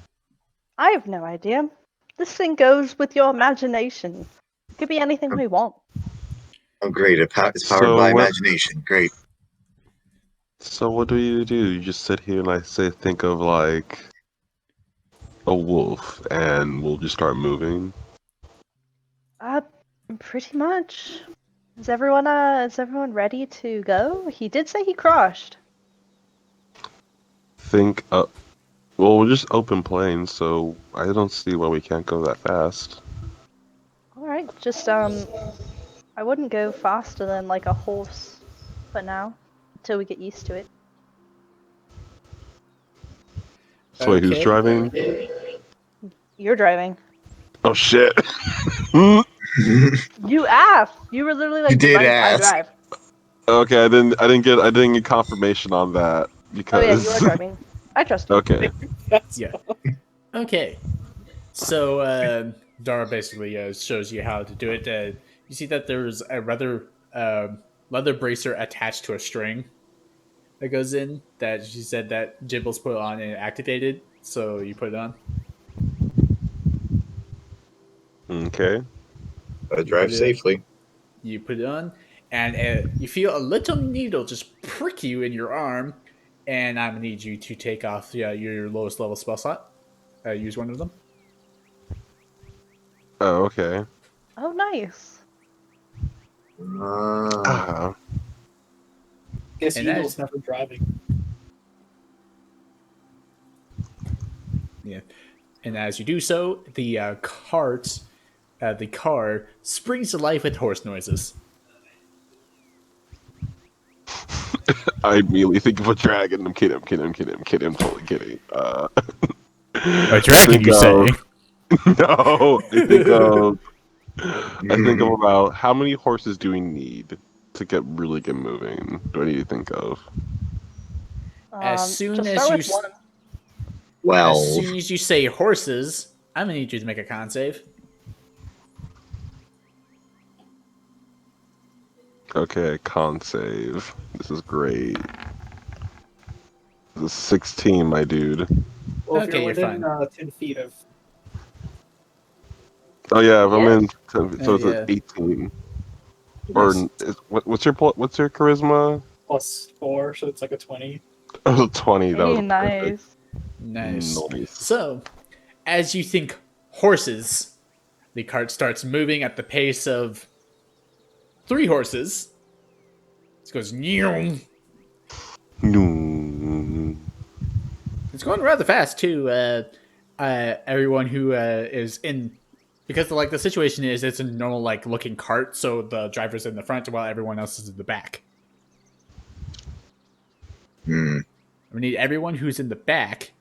I have no idea. This thing goes with your imagination. It could be anything we want. Oh, great. It's powered So by what- imagination. Great. So what do? You just sit here and think of like a wolf and we'll just start moving? Uh, pretty much. Is everyone ready to go? He did say he crashed. Think well, we're just open plains, so I don't see why we can't go that fast. Alright, just I wouldn't go faster than like a horse for now. Until we get used to it. So wait, who's Okay. driving? You're driving. Oh shit. You asked! You were literally like, You did "Mind if I ask. drive?" Okay, I didn't get confirmation on that Oh because yeah, you are driving. I trust you. Okay. Yeah. Okay. So Dara basically shows you how to do it. You see that there's a leather bracer attached to a string that goes in. That she said that Jimbles put on and activated. So you put it on. Okay. Drive Yeah. safely. You put it on, and you feel a little needle just prick you in your arm. And I'm gonna need you to take off your lowest level spell slot. Use one of them. Oh, okay. Oh, nice. Ah. Guess And Eagle's never driving. Yeah. And as you do so, the car springs to life with horse noises. I immediately think of a dragon. I'm kidding. I'm totally kidding. A dragon, you say? No, I think of Mm. about how many horses do we need to really get moving? Do I need to think of? As soon Just as start you with one. Well, as soon as you say horses, I'm gonna need you to make a con save. Okay, con save. This is great. This is 16, my dude. Well, if Okay, you're you're within fine. 10 feet of. Oh yeah, if I'm Yes. in, so it's Yeah. an 18. Or Nice. what's your charisma? +4, so it's like a 20. Oh, 20. That was Hey, perfect. nice. Nice. So, as you think horses, the cart starts moving at the pace of 3 horses. It goes. Nyong. No. It's going rather fast too. Everyone who is in, because the situation is it's a normal looking cart, so the driver's in the front while everyone else is in the back. We need everyone who's in the back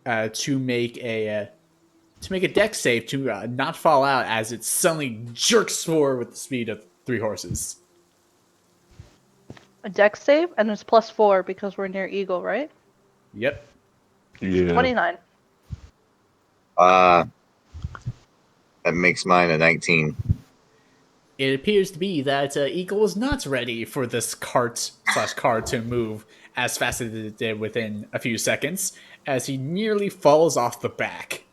to make a deck save to not fall out as it suddenly jerks forward with the speed of 3 horses. A dex save, and it's +4 because we're near Eagle, right? Yep. Yeah. 29. that makes mine a 19. it appears to be that Eagle is not ready for this cart/car to move as fast as it did within a few seconds, as he nearly falls off the back.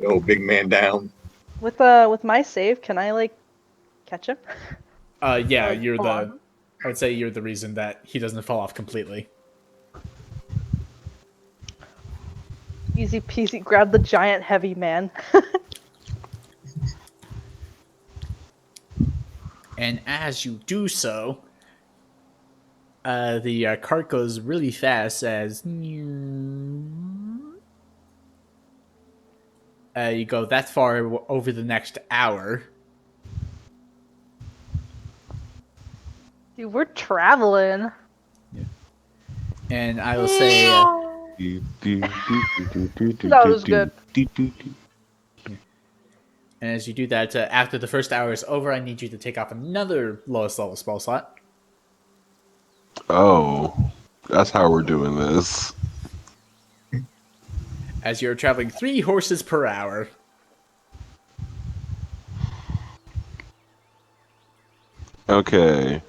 Oh, big man down. With my save, can I like catch him? Yeah, Like, you're pull on the. him? I would say you're the reason that he doesn't fall off completely. Easy peasy. Grab the giant heavy man. And as you do so, the cart goes really fast as you go that far over the next hour. Dude, we're traveling. And I will say, That was good. and as you do that, after the first hour is over, I need you to take off another lowest level spell slot. Oh, that's how we're doing this. As you're traveling 3 horses per hour. Okay.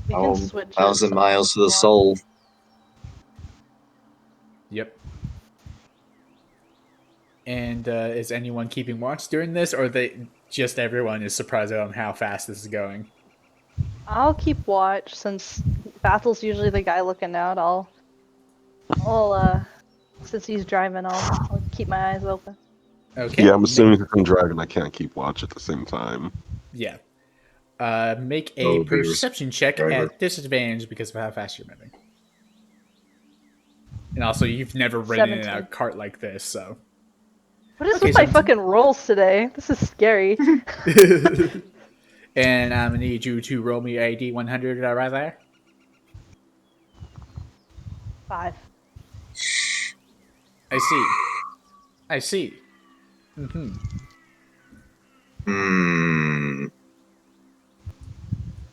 We can switch it 1,000 miles to the sometimes. soul. Yep. And is anyone keeping watch during this, or just everyone is surprised on how fast this is going? I'll keep watch since Bathel's usually the guy looking out. I'll since he's driving, I'll keep my eyes open. Okay. Yeah, I'm assuming if I'm driving, I can't keep watch at the same time. Yeah. Make a Oh, beavers. perception check Driver. at disadvantage because of how fast you're moving. And also, you've never ridden in a 17. cart like this, so. What is Okay, with my 17. fucking rolls today? This is scary. And I'm gonna need you to roll me a D100 right there. 5. I see. I see. Mm-hmm. Hmm.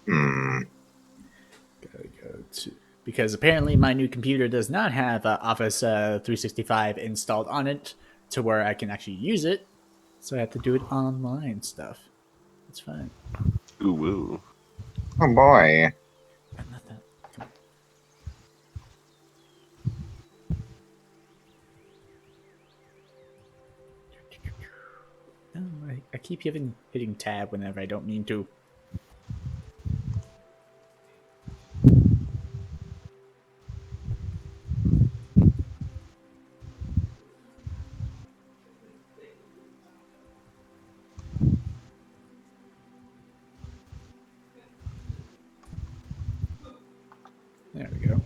Hmm. Gotta go to, because apparently my new computer does not have Office 365 installed on it to where I can actually use it. So I have to do it online stuff. It's fine. Ooh, woo. Oh boy. Not that. Come on. No, I keep hitting tab whenever I don't mean to. There we go.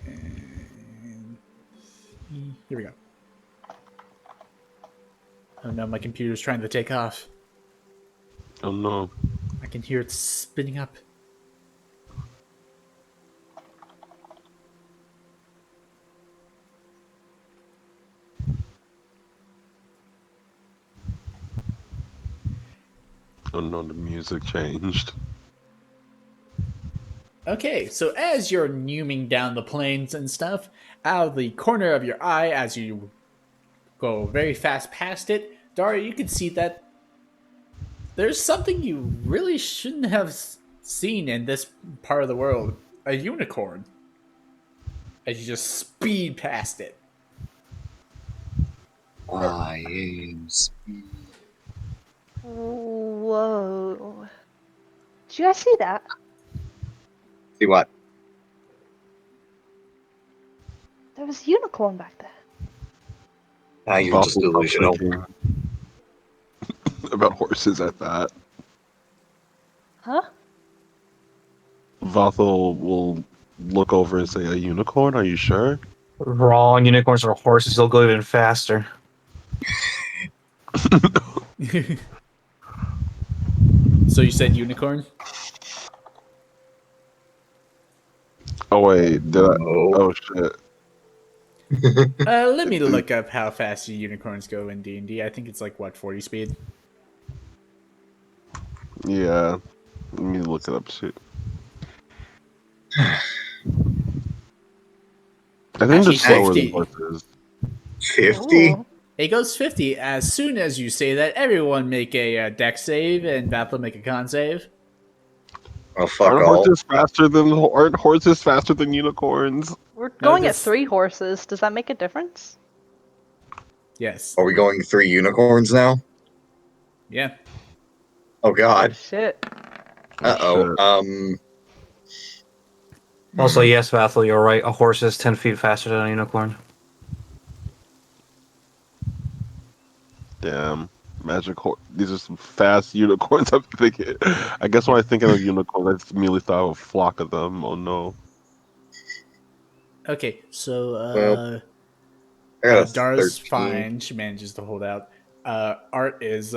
And here we go. Oh no, my computer's trying to take off. Oh no. I can hear it spinning up. Oh no, the music changed. Okay, so as you're numing down the plains and stuff, out of the corner of your eye, as you go very fast past it, Daria, you can see that there's something you really shouldn't have seen in this part of the world: a unicorn. As you just speed past it. I am speed. Whoa. Did you guys see that? See what? There was a unicorn back there. Ah, you're just Awful delusional. thinking about horses at that. Huh? Vothel will look over and say, "A unicorn? Are you sure?" Wrong. Unicorns are horses. They'll go even faster. So you said unicorn? Oh wait, did I? No. Oh shit. Let me look up how fast unicorns go in D&D. I think it's like, what, 40 speed? Yeah. Let me look it up too. I think Actually, they're slower 50. than horses. 50? Ooh. It goes 50 as soon as you say that. Everyone make a deck save, and Vathla make a con save. Oh, fuck all. Aren't horses faster than unicorns? We're No, going at this- 3 horses. Does that make a difference? Yes. Are we going 3 unicorns now? Yeah. Oh god. Shit. Uh-oh. Also, yes, Vathel, you're right. A horse is 10 feet faster than a unicorn. Damn. These are some fast unicorns. I'm thinking. I guess when I think of unicorns, I just immediately thought of a flock of them. Oh no. Okay, so Well, I got a Dara's 13. fine. She manages to hold out. Art is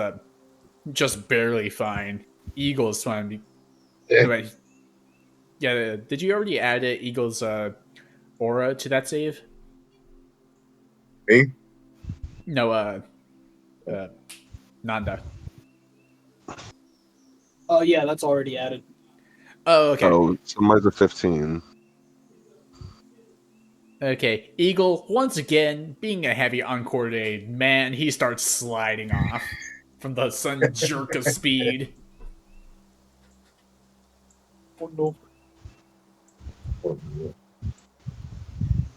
just barely fine. Eagle's fine. Eh, Wait, yeah, did you already add Eagle's aura to that save? Me? No, uh, Nanda. Oh yeah, that's already added. Oh, okay. Oh, so mine's a 15. Okay, Eagle, once again, being a heavy, uncoordinated man, he starts sliding off from the sudden jerk of speed. Oh no.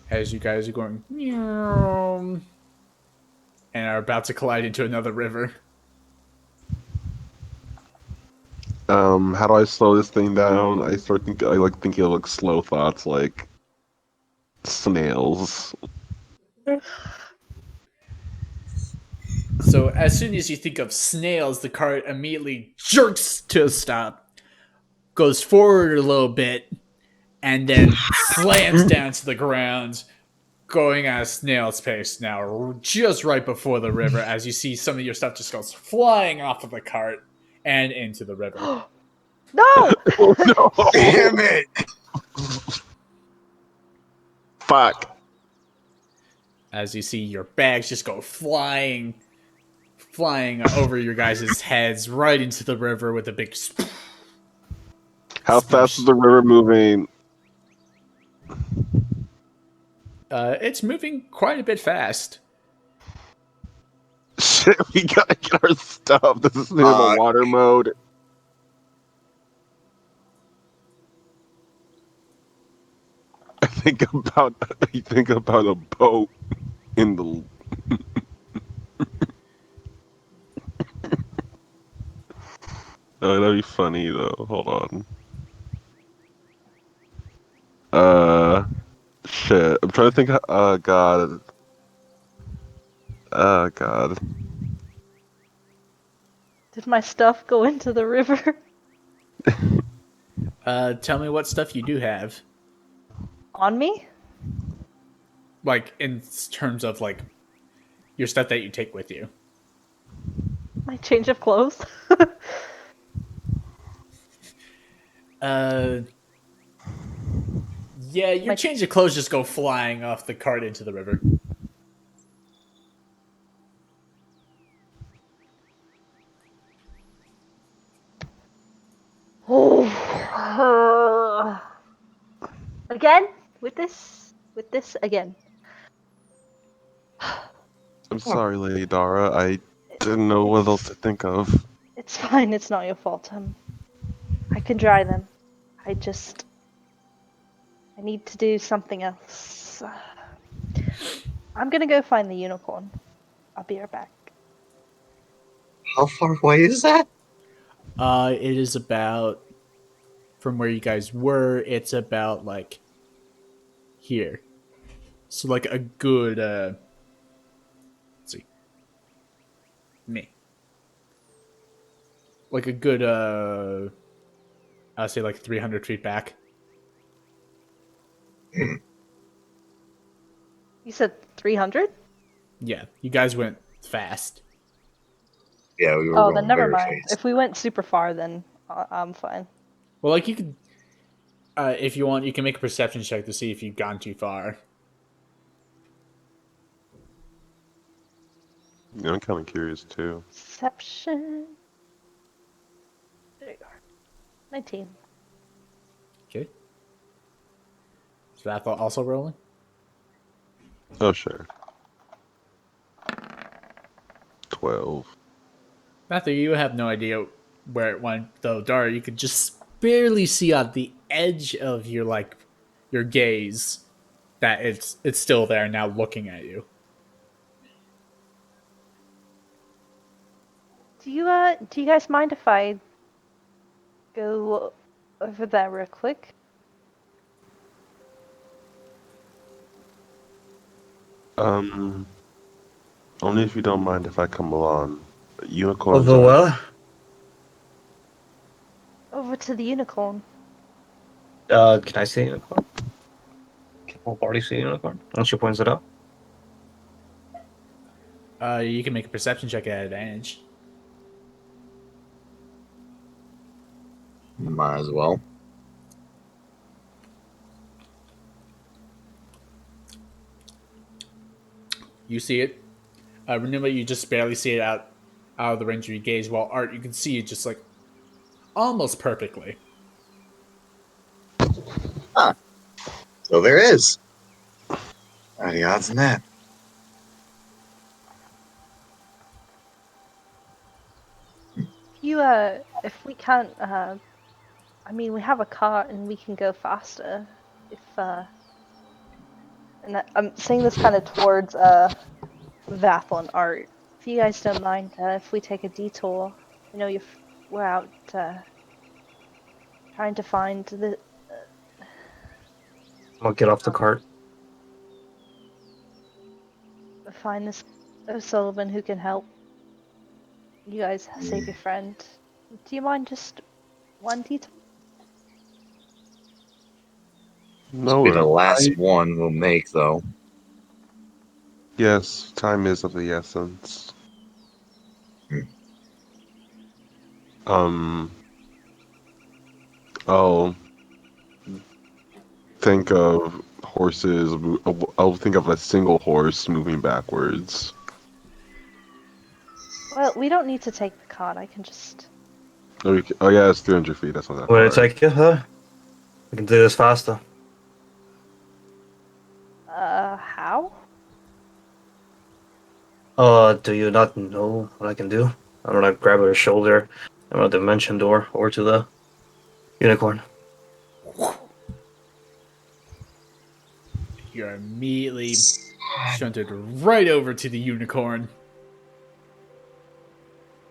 As you guys are going, meow, and are about to collide into another river. How do I slow this thing down? I like thinking of like slow thoughts like snails. So as soon as you think of snails, the cart immediately jerks to a stop, goes forward a little bit, and then slams down to the ground, going at a snail's pace now, just right before the river, as you see some of your stuff just goes flying off of the cart and into the river. No! Oh no! Damn it! Fuck. As you see your bags just go flying over your guys' heads right into the river with a big How fast is the river moving? it's moving quite a bit fast. Shit, we gotta get our stuff. This is in a water mode. I think about a boat in the. Oh, that'd be funny though. Hold on. Shit. I'm trying to think. God. God. Did my stuff go into the river? Tell me what stuff you do have. On me? Like, in terms of, like, your stuff that you take with you. My change of clothes? Yeah, your change of clothes just go flying off the cart into the river. Oh. Again? With this again. I'm sorry, Lady Dara. I didn't know what else to think of. It's fine, it's not your fault. I can dry them. I need to do something else. I'm gonna go find the unicorn. I'll be right back. How far away is that? It is about, from where you guys were, it's about, like, here. So, like, a good, let's see. Me. Like, a good, I'll say, like, 300 feet back. You said 300? Yeah, you guys went fast. Yeah, we were Oh, going then never very mind. fast. If we went super far, then I'm fine. Well, like, you could, if you want, you can make a perception check to see if you've gone too far. Yeah, I'm kind of curious too. Perception. There you are. 19. Okay. Is that also rolling? Oh, sure. 12. Matthew, you have no idea where it went, though. Dara, you could just barely see on the edge of your gaze that it's still there now, looking at you. Do you guys mind if I go over there real quick? Only if you don't mind if I come along. Unicorns Over are. well? Over to the unicorn. Can I see a unicorn? Can the whole party see a unicorn? Once she points it out. You can make a perception check at advantage. Might as well. You see it. Remember, you just barely see it out of the range of your gaze, while Art, you can see it just almost perfectly. So there is. What are the odds in that? If we can't, I mean, we have a cart and we can go faster. I'm saying this kind of towards, Vathel and Art. If you guys don't mind, if we take a detour, we're out, trying to find I'll get off the cart. this O'Sullivan who can help you guys save your friend. Do you mind just one detour? No, Be the last I- one we'll make, though. Yes, time is of the essence. I'll think of horses. I'll think of a single horse moving backwards. Well, we don't need to take the cart. I can just. Oh yeah, it's 300 feet. That's not that Will far. it take you, huh? We can do this faster. How? Do you not know what I can do? I'm gonna grab her shoulder. I'm gonna dimension door over to the unicorn. You're immediately shunted right over to the unicorn.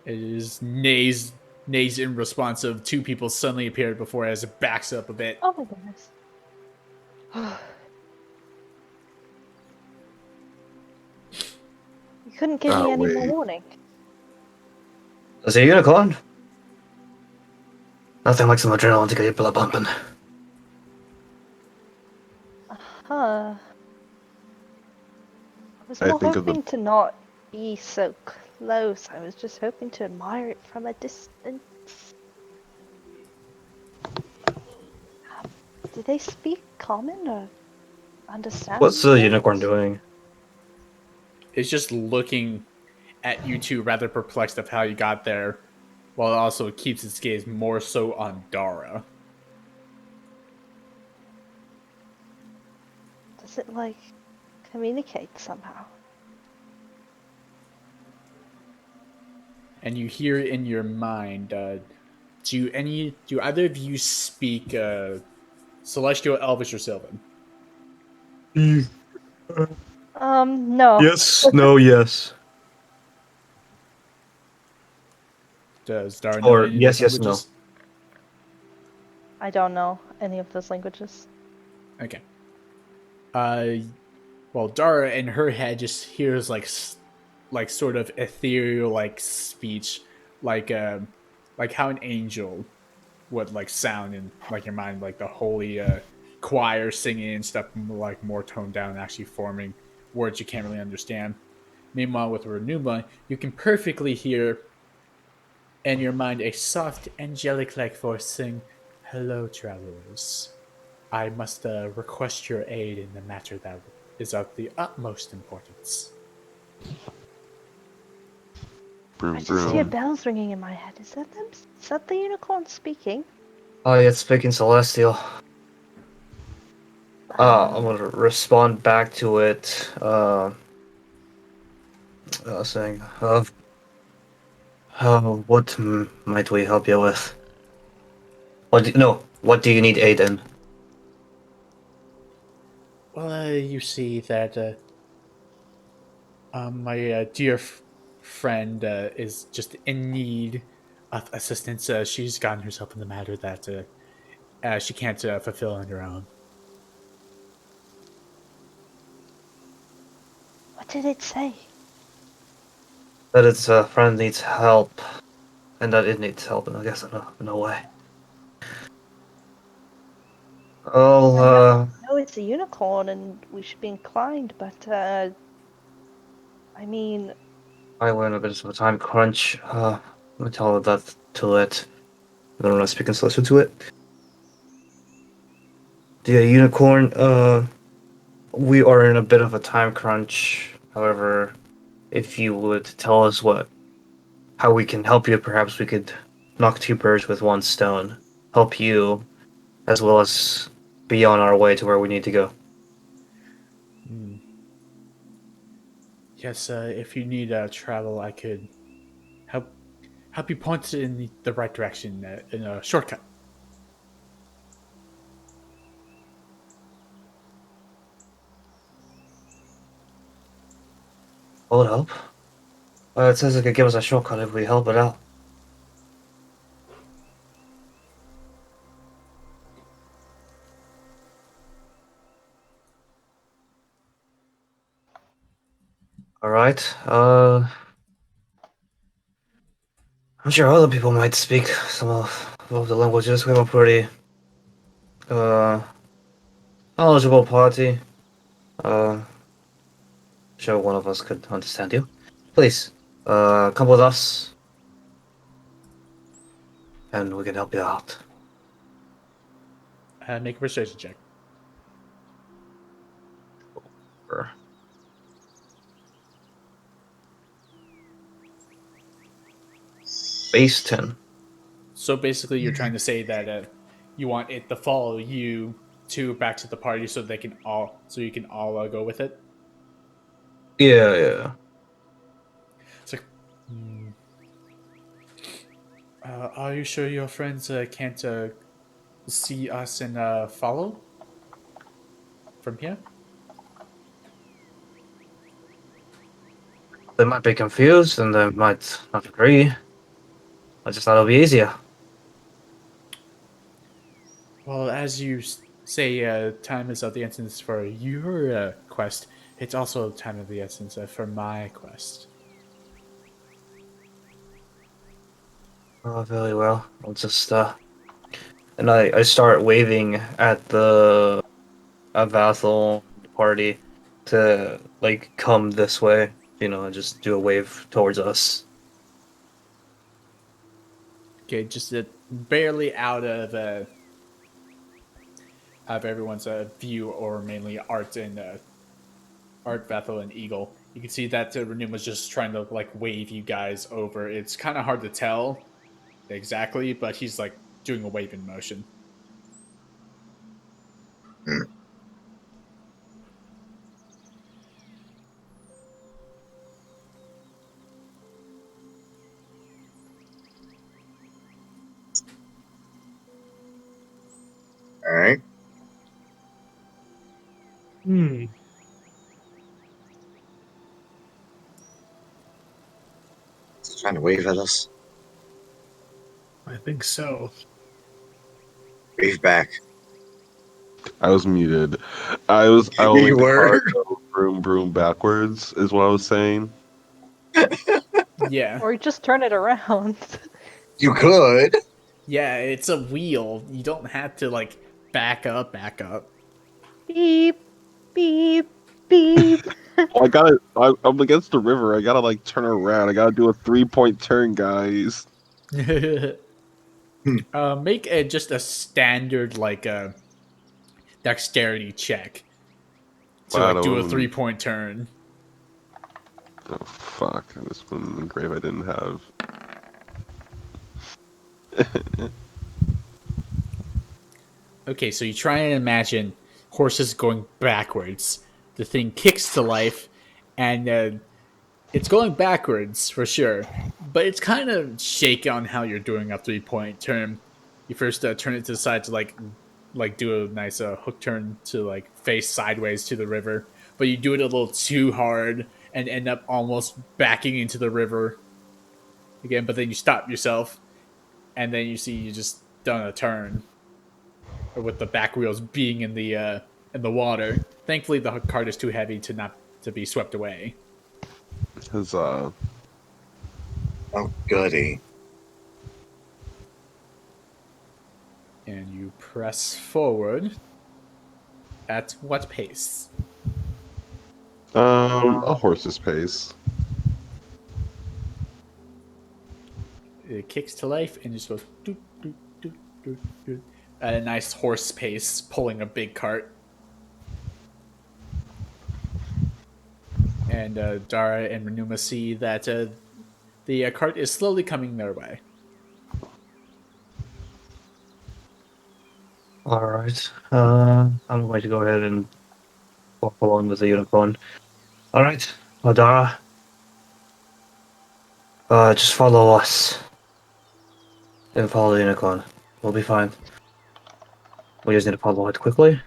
It is neighs in response of two people suddenly appeared before as it backs up a bit. Oh my goodness. You couldn't give me any more wait. warning. Is it a unicorn? Nothing like some adrenaline to get your blood pumping. Huh. I was I more think of the- hoping to not be so close. I was just hoping to admire it from a distance. Do they speak common or understand? What's the English? unicorn doing? It's just looking at you two, rather perplexed of how you got there, while it also keeps its gaze more so on Dara. Does it communicate somehow? And you hear in your mind, do either of you speak Celestial, Elvish, or Sylvan? No. Yes, no, yes. Does Dara know Or any of yes, those yes, no. languages? I don't know any of those languages. Okay. Well, Dara in her head just hears sort of ethereal speech, like how an angel would sound in your mind, like the holy choir singing and stuff, more toned down and actually forming words you can't really understand. Meanwhile, with Renuma, you can perfectly hear in your mind a soft, angelic-like voice sing, "Hello, travelers. I must request your aid in the matter that is of the utmost importance." Broom, I just hear broom. bells ringing in my head. Is that them? Is that the unicorn speaking? Oh, yeah, it's speaking celestial. I'm gonna respond back to it, saying, What might we help you with? What do you need aid in? Well, you see that my dear friend is just in need of assistance. She's gotten herself in the matter that she can't fulfill on her own. What did it say? That its friend needs help, and that it needs help, and I guess in a way. Oh, No, it's a unicorn, and we should be inclined. But I mean, I went a bit of a time crunch. Let me tell that to it. I don't want to speak in Celestial to it. The unicorn, we are in a bit of a time crunch. However, if you would tell us how we can help you, perhaps we could knock two birds with one stone. Help you, as well as be on our way to where we need to go. Hmm. Yes, if you need travel, I could help you point in the right direction in a shortcut. Will it help? It says it could give us a shortcut if we help it out. Alright, I'm sure other people might speak some of the languages. We have a pretty, uh, knowledgeable party. Uh, sure one of us could understand you. Please, come with us, and we can help you out. Make a persuasion check. Sure. Base 10. So basically, you're trying to say that you want it to follow you to back to the party so you can all go with it. Yeah, yeah. It's like, are you sure your friends can't see us and follow from here? They might be confused and they might not agree. I just thought it would be easier. Well, as you say, time is of the essence for your quest. It's also time of the essence for my quest. Oh, very well. I'll just, and I start waving at the Avathal party to, like, come this way. And just do a wave towards us. Okay, just barely out of everyone's view, or mainly Art and Art, Bethel, and Eagle. You can see that Renum was just trying to like wave you guys over. It's kind of hard to tell exactly, but he's like doing a waving motion. Hmm. All right. He's trying to wave at us. I think so. Wave back. I was muted. I only You did were. hard go broom broom backwards is what I was saying. Yeah, or just turn it around. You could. yeah, it's a wheel. You don't have to like back up, back up. Beep, beep, beep. I'm against the river. I gotta like turn around. I gotta do a 3-point turn, guys. Make just a standard like dexterity check to like Wow, do a 3-point turn. oh fuck! This one engrave I didn't have. Okay, so you try and imagine horses going backwards. The thing kicks to life, and it's going backwards for sure. but it's kind of shaky on how you're doing a 3-point turn. You first turn it to the side to like do a nice hook turn to like face sideways to the river, but you do it a little too hard and end up almost backing into the river again. But then you stop yourself, and then you see you just done a turn, or with the back wheels being in the water. Thankfully, the cart is too heavy to not to be swept away. Huzzah. Oh, goody. And you press forward. At what pace? A horse's pace. It kicks to life and just goes doot, doot, doot, doot, doot, at a nice horse pace, pulling a big cart. And Dara and Renuma see that the cart is slowly coming their way. All right. I'm going to go ahead and walk along with the unicorn. All right, Adara. Just follow us. And follow the unicorn. We'll be fine. We just need to follow it quickly.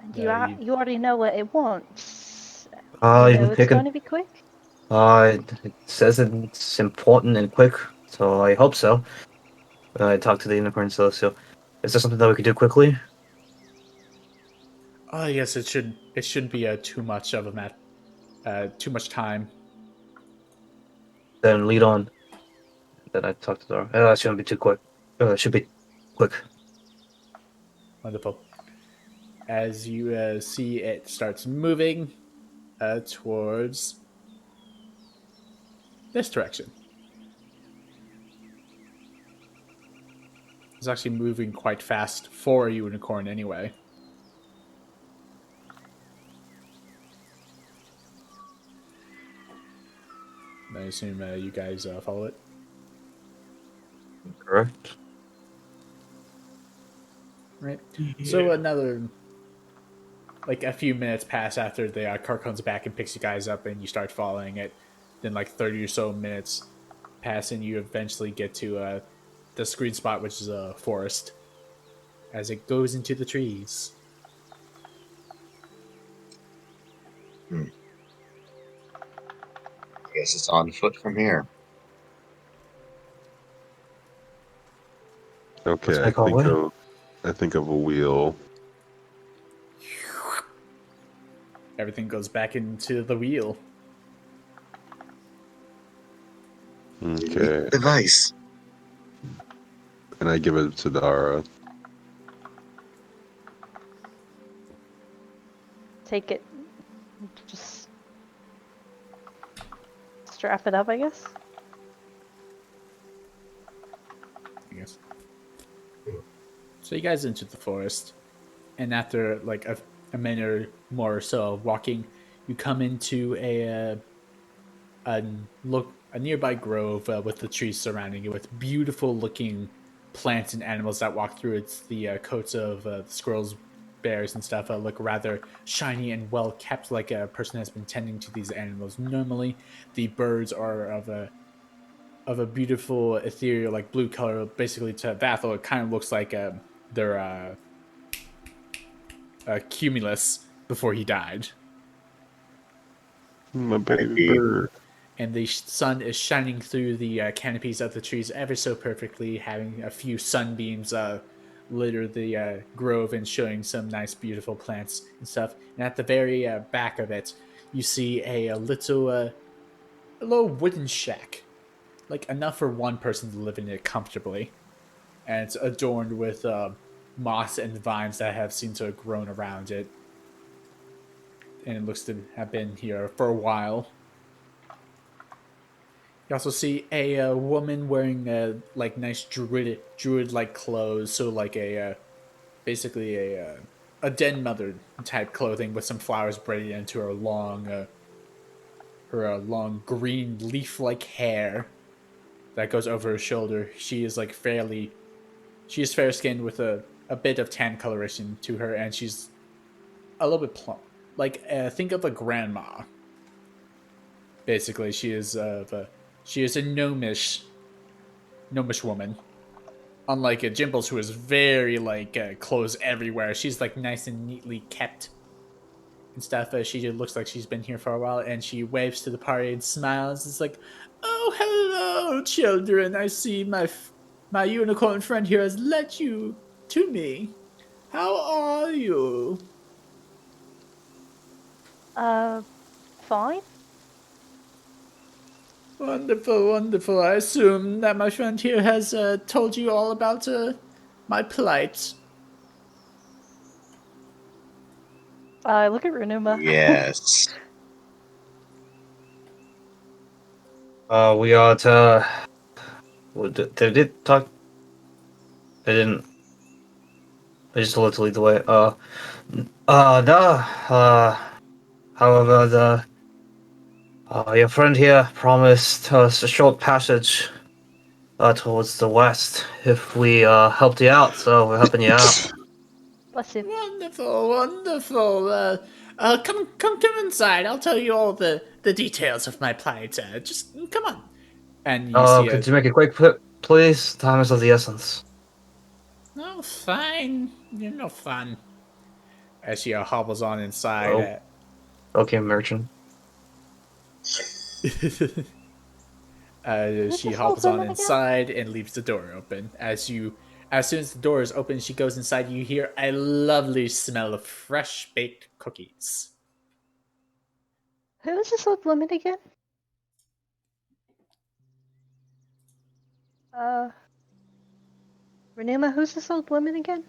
And You- you already know what it wants. Uh, You you know can it's take going it. to be quick. It says it's important and quick, so I hope so. I talked to the unicorn celestial. Is there something that we could do quickly? Oh yes, it shouldn't be too much of a too much time. Then lead on. Then I talk to Dara. That shouldn't be too quick. It should be quick. Wonderful. As you see it starts moving towards this direction. It's actually moving quite fast for a unicorn anyway. I assume you guys follow it. Correct. Right. Yeah. So another, like a few minutes pass after the car comes back and picks you guys up, and you start following it. Then like 30 or so minutes pass, and you eventually get to the screen spot, which is a forest, as it goes into the trees. I guess it's on foot from here. Okay, Let's make our way. I think of a wheel. Everything goes back into the wheel. Okay, Device. and I give it to Dara. Take it. Just strap it up, I guess. I guess. So you guys enter the forest, and after like a minute or more or so of walking, you come into a nearby grove with the trees surrounding it, with beautiful looking plants and animals that walk through. It's the coats of the squirrels, bears, and stuff look rather shiny and well kept, like a person has been tending to these animals. Normally, the birds are of a beautiful ethereal like blue color. Basically, to Vathel, it kind of looks like they're Cumulus before he died. My baby Maybe. bird. And the sun is shining through the canopies of the trees ever so perfectly, having a few sunbeams litter the grove and showing some nice, beautiful plants and stuff. And at the very back of it, you see a little wooden shack, like enough for one person to live in it comfortably. And it's adorned with moss and vines that have seemed to have grown around it. And it looks to have been here for a while. You also see a woman wearing like nice druid like clothes, so like basically a den mother type clothing with some flowers braided into her long green leaf like hair that goes over her shoulder. She is fair skinned with a bit of tan coloration to her, and she's a little bit plump. Like think of a grandma. Basically, she is a gnomish woman. Unlike a Jimbles, who is very like clothes everywhere. She's like nice and neatly kept and stuff. She just looks like she's been here for a while, and she waves to the party and smiles. It's like, "Oh, hello, children! I see my unicorn friend here has led you to me. How are you?" Uh, fine. Wonderful, wonderful. I assume that my friend here has told you all about my plight. I look at Renuma. Yes. We ought to. Did it talk? I didn't. I just wanted to lead the way. No. However, your friend here promised us a short passage towards the west if we helped you out, so we're helping you out. Bless you. Wonderful, wonderful. Come inside. I'll tell you all the details of my plight. Just come on. And you see Could you make it quick, please? Time is of the essence. oh, fine. You're no fun. As she hobbles on inside. Oh, okay, merchant. Who's She this old hobbles on woman again? inside and leaves the door open. As soon as the door is open, she goes inside. You hear a lovely smell of fresh baked cookies. Who is this old woman again? Uh, Renuma, who's this old woman again?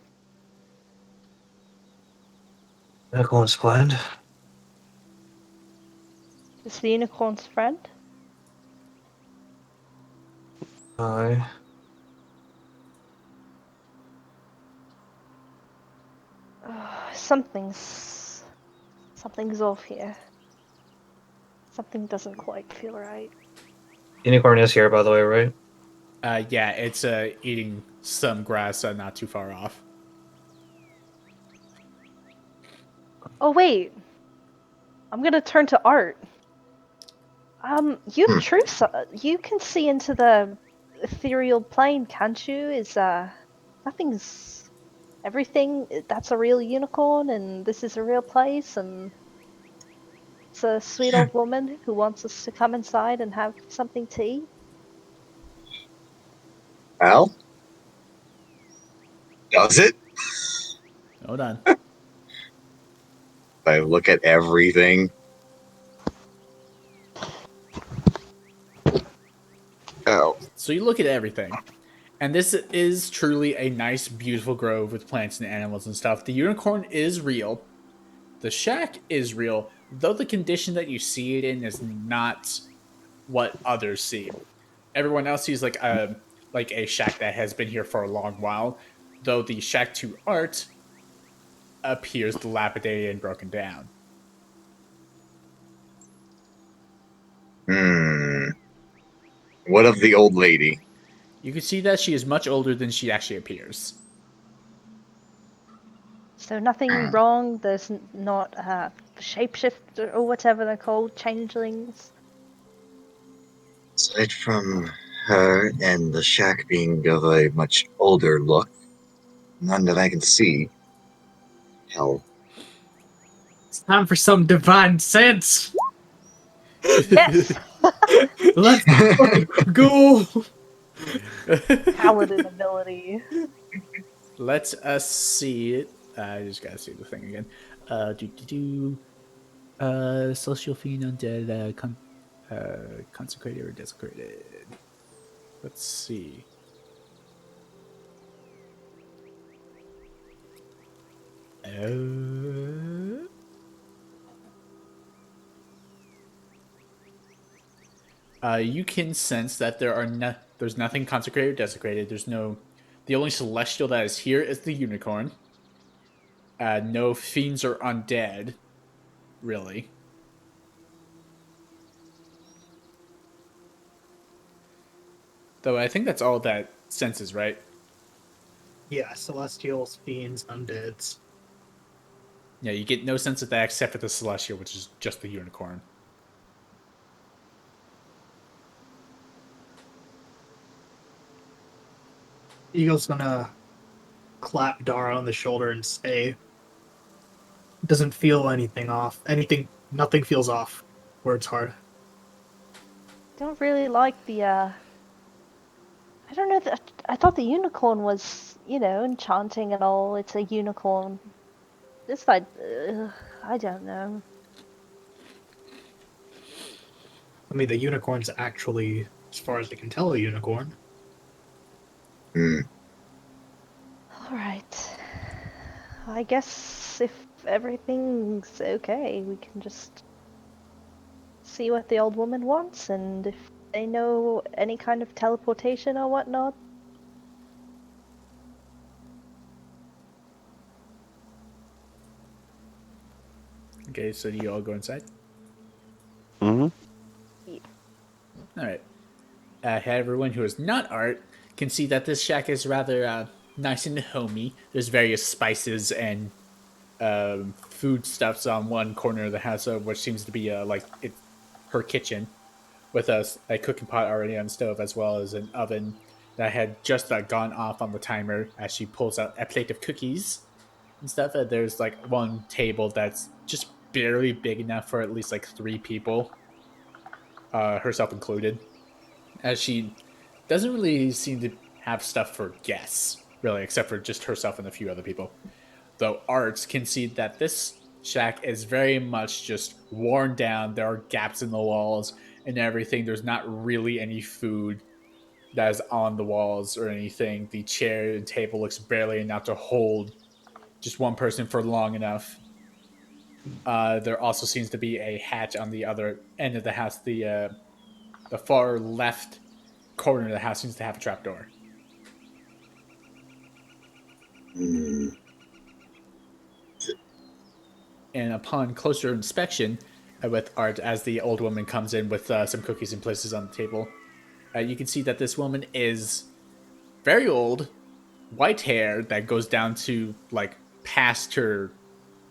Acorn's planned. Is the unicorn's friend? Aye. Something's off here. Something doesn't quite feel right. Unicorn is here, by the way, right? Yeah, it's eating some grass not too far off. Oh wait, I'm gonna turn to Art. You Hmm. you can see into the ethereal plane, can't you? Is nothing's everything that's a real unicorn, and this is a real place, and it's a sweet old woman who wants us to come inside and have something to eat. Well, does it? Hold on. I look at everything. Ow. So you look at everything, and this is truly a nice, beautiful grove with plants and animals and stuff. The unicorn is real. The shack is real, though the condition that you see it in is not what others see. Everyone else sees like a shack that has been here for a long while, though the shack to Art appears dilapidated and broken down. Hmm. What of the old lady? You can see that she is much older than she actually appears. So nothing wrong. There's not shapeshift or whatever they're called, changelings. Aside from her and the shack being of a much older look, none that I can see. Hell, It's time for some divine sense. Yes, Let's fucking go. paladin ability. Let us see it. I just gotta see the thing again. Celestial fiend undead, consecrated or desecrated. Let's see. You can sense that there's nothing consecrated or desecrated. The only celestial that is here is the unicorn. No fiends or undead, really. Though I think that's all that senses, right? Yeah, celestials, fiends, undeads. Yeah, you get no sense of that except for the celestial, which is just the unicorn. Eagle's gonna clap Dara on the shoulder and say, "Doesn't feel anything off. Nothing feels off. Words hard." Don't really like the I don't know. I thought the unicorn was, enchanting and all. It's a unicorn. This fight, I don't know. I mean, the unicorn's actually, as far as I can tell, a unicorn. Hmm. All right. I guess if everything's okay, we can just see what the old woman wants, and if they know any kind of teleportation or whatnot. Okay, so do you all go inside? Mm-hmm. All right. Everyone who is not art can see that this shack is rather nice and homey. There's various spices and foodstuffs on one corner of the house, which seems to be her kitchen, with a cooking pot already on the stove, as well as an oven that had just gone off on the timer as she pulls out a plate of cookies and stuff. There's like one table that's just barely big enough for at least like 3 people, herself included, as she doesn't really seem to have stuff for guests, really, except for just herself and a few other people. Though Arts can see that this shack is very much just worn down. There are gaps in the walls and everything. There's not really any food that is on the walls or anything. The chair and table looks barely enough to hold just one person for long enough. There also seems to be a hatch on the other end of the house. The far left corner of the house seems to have a trapdoor. Hmm. And upon closer inspection, with Art, as the old woman comes in with some cookies and places on the table, you can see that this woman is very old, white hair that goes down to like past her,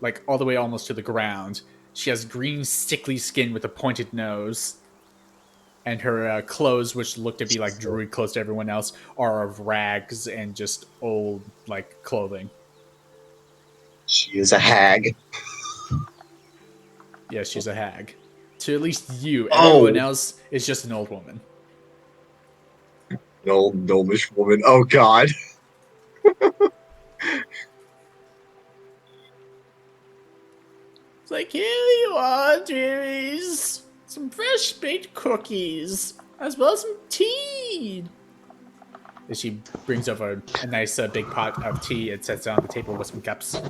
like all the way almost to the ground. She has green, sickly skin with a pointed nose, and her clothes, which look to be like druid clothes to everyone else, are of rags and just old like clothing. She is a hag. Yeah, she's a hag. To at least you, everyone Oh, else is just an old woman. an old gnomish woman. Oh God. It's like, here you are, dearies. Some fresh baked cookies, as well as some tea. And she brings over a nice big pot of tea and sets it on the table with some cups.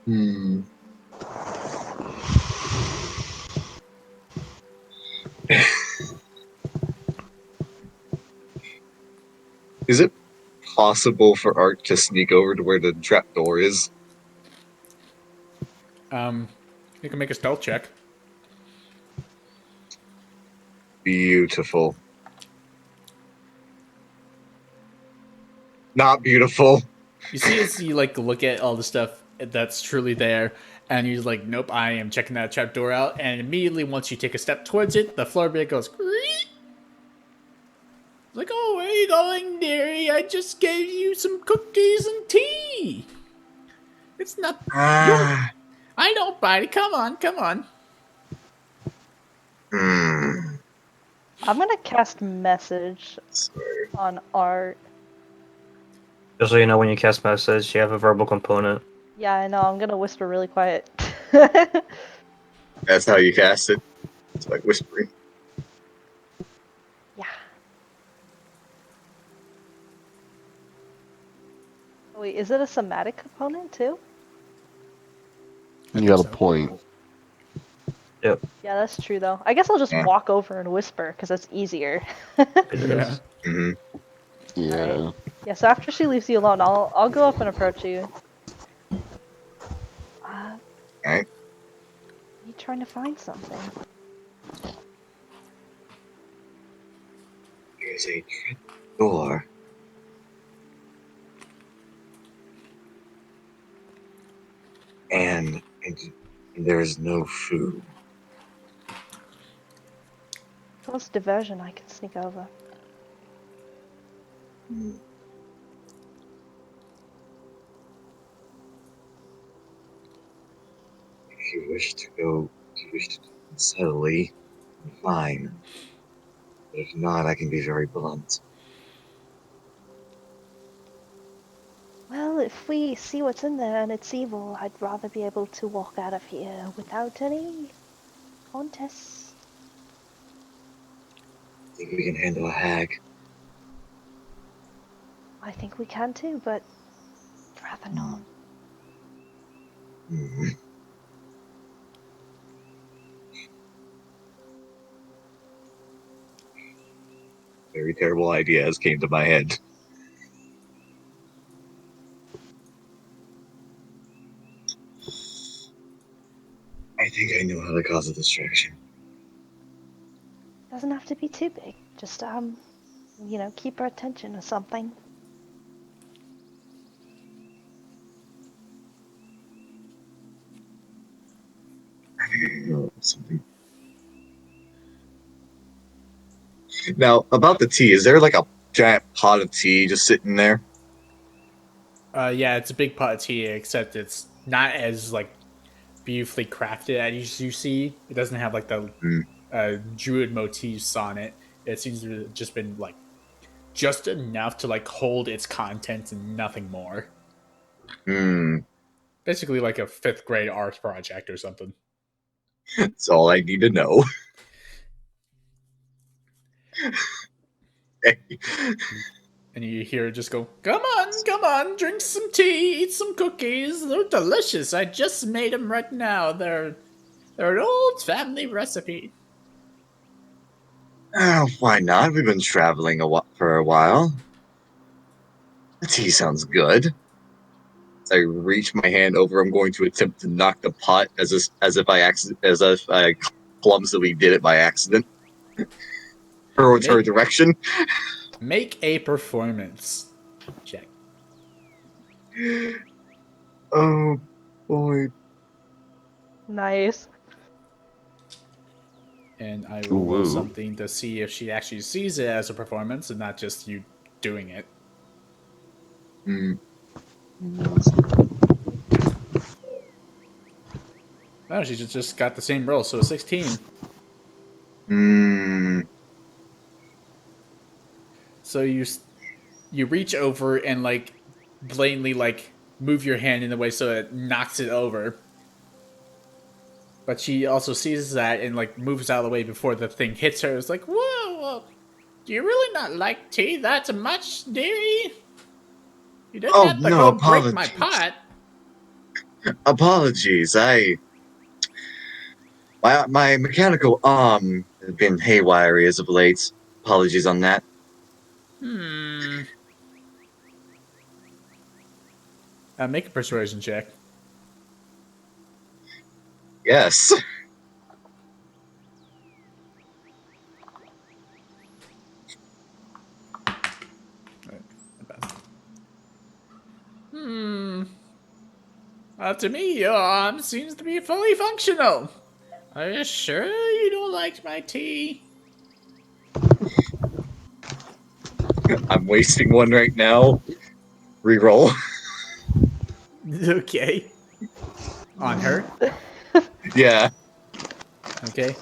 Hmm. Is it possible for Art to sneak over to where the trapdoor is? You can make a stealth check. Beautiful. Not beautiful. You see, as you like look at all the stuff that's truly there, and you're like, nope, I am checking that trapdoor out. And immediately, once you take a step towards it, the floor bit goes. Like, oh, where are you going, dearie? I just gave you some cookies and tea. It's not your. Ah. I don't bite it. Come on, come on. Hmm. I'm gonna cast message Sorry. on Art. Just so you know, when you cast message, you have a verbal component. Yeah, I know. I'm gonna whisper really quiet. That's how you cast it. It's by whispering. Yeah. Wait, is it a somatic component too? I You think got a so. point. Yeah, that's true though. I guess I'll just Yeah. walk over and whisper because that's easier. It Yeah. is. Hmm. Yeah. Yeah, so after she leaves you alone, I'll go up and approach you. Alright. You trying to find something? Here's a door. And there's no food. Close diversion, I can sneak over. Hmm. If you wish to go, if you wish to do it subtly, fine. But if not, I can be very blunt. Well, if we see what's in there and it's evil, I'd rather be able to walk out of here without any contests. I think we can handle a hag. I think we can too, but I'd rather not. Hmm. Very terrible ideas came to my head. I think I know how to cause a distraction. Doesn't have to be too big. Just keep our attention or something. I think I know something. Now, about the tea, is there like a giant pot of tea just sitting there? Yeah, it's a big pot of tea, except it's not as like beautifully crafted as you see. It doesn't have like the Hmm. druid motifs on it. It seems to have just been like just enough to like hold its contents and nothing more. Hmm. Basically, like a fifth grade art project or something. That's all I need to know. And you hear it just go, come on, drink some tea, eat some cookies. They're delicious. I just made them right now. They're an old family recipe. Why not? We've been traveling for a while. The tea sounds good. As I reach my hand over, I'm going to attempt to knock the pot as if I clumsily did it by accident. Towards her Make direction. make a performance check. Oh boy. Nice. And I will roll Ooh. something to see if she actually sees it as a performance and not just you doing it. Hmm. No, she just got the same roll, so 16. Hmm. So you reach over and like blatantly like move your hand in a way so it knocks it over. But she also sees that and like moves out of the way before the thing hits her. It's like, whoa, do you really not like tea that much, dearie? You didn't Oh have to no, go break my apologies. pot. Apologies. My mechanical arm has been haywire as of late. Apologies on that. Hmm. Make a persuasion check. Yes. Hmm. To me, your arm seems to be fully functional. Are you sure you don't like my tea? I'm wasting one right now. Reroll. Okay. On her. Yeah. Okay.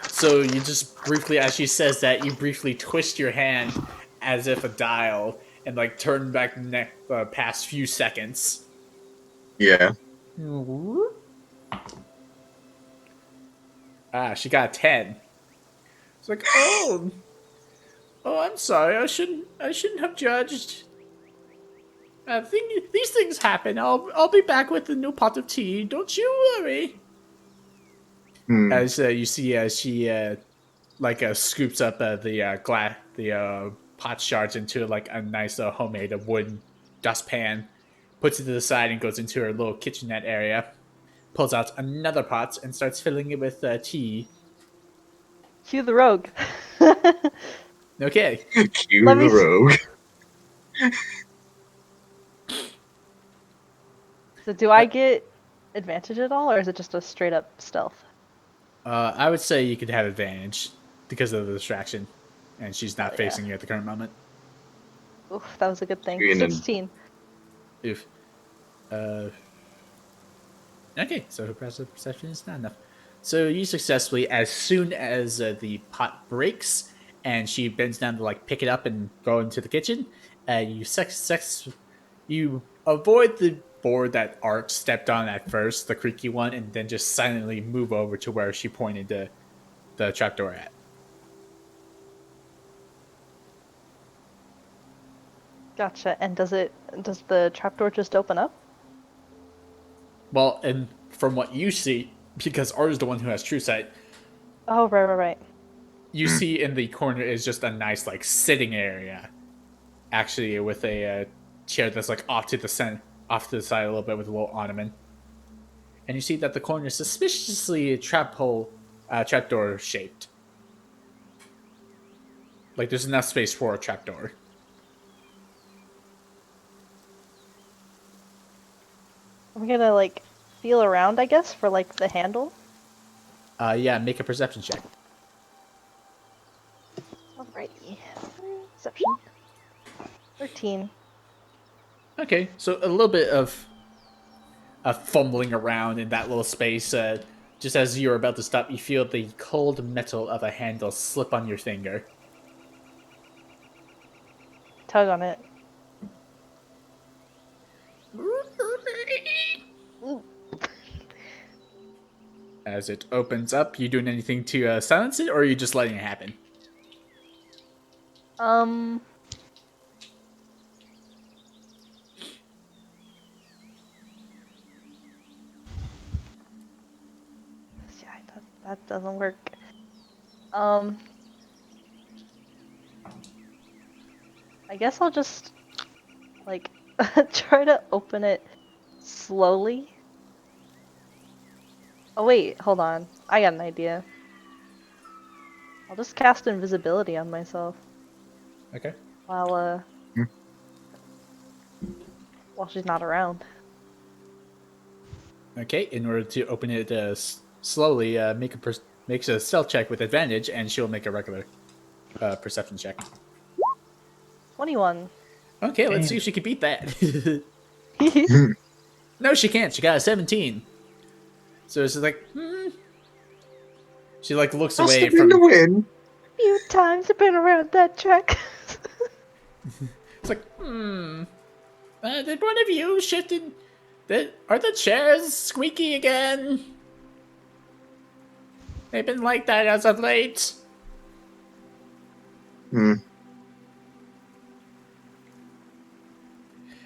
So you just briefly, as she says that, you briefly twist your hand as if a dial and like turn back the past few seconds. Yeah. She got a 10. It's like, I'm sorry. I shouldn't have judged. These things happen. I'll be back with a new pot of tea. Don't you worry. Hmm. As you see, as she like scoops up the pot shards into like a nice homemade wooden dustpan, puts it to the side, and goes into her little kitchenette area. Pulls out another pot and starts filling it with tea. Cue the rogue. Okay, Let Cue me. the rogue. So, do I get advantage at all, or is it just a straight up stealth? I would say you could have advantage because of the distraction, and she's Hell not yeah. facing you at the current moment. Oof, that was a good thing. Green and 16. Oof. Uh, okay, so her passive perception is not enough. So you successfully, as soon as the pot breaks and she bends down to like pick it up and go into the kitchen, you avoid the board that Art stepped on at first, the creaky one, and then just silently move over to where she pointed the trapdoor at. Gotcha. And does the trapdoor just open up? Well, and from what you see, because Art is the one who has true sight, Oh, right. you see in the corner is just a nice like sitting area, actually with a chair that's like off to the side a little bit with a little ottoman, and you see that the corner is suspiciously trapdoor shaped. Like there's enough space for a trapdoor. I'm gonna like feel around, I guess, for like the handle. Yeah, make a perception check. Alrighty. Perception. 13. Okay, so a little bit of fumbling around in that little space. Just as you're about to stop, you feel the cold metal of a handle slip on your finger. Tug on it. Ooh. As it opens up, you doing anything to silence it, or are you just letting it happen? Um. Yeah, that doesn't work. Um. I guess I'll just like try to open it slowly. Oh wait, hold on. I got an idea. I'll just cast invisibility on myself Okay. while Hmm. while she's not around. Okay, in order to open it slowly, makes a stealth check with advantage, and she'll make a regular perception check. 21. Okay, let's see Damn. if she can beat that. No, she can't. She got a 17. So she's like, She like looks must away have been the from. win. Few times I've been around that track. It's like, did one of you shifted? Are the chairs squeaky again? They've been like that as of late. Hmm.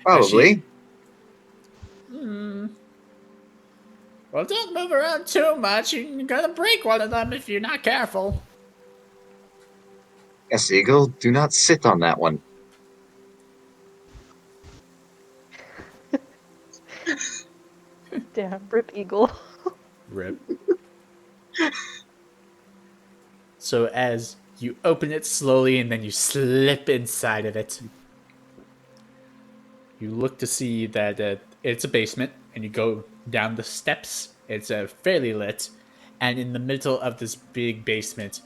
As she- Probably. Well, don't move around too much. You're gonna break one of them if you're not careful. Yes, Eagle, do not sit on that one. Damn, rip eagle. Rip. So as you open it slowly and then you slip inside of it, you look to see that it's a basement, and you go down the steps. It's fairly lit, and in the middle of this big basement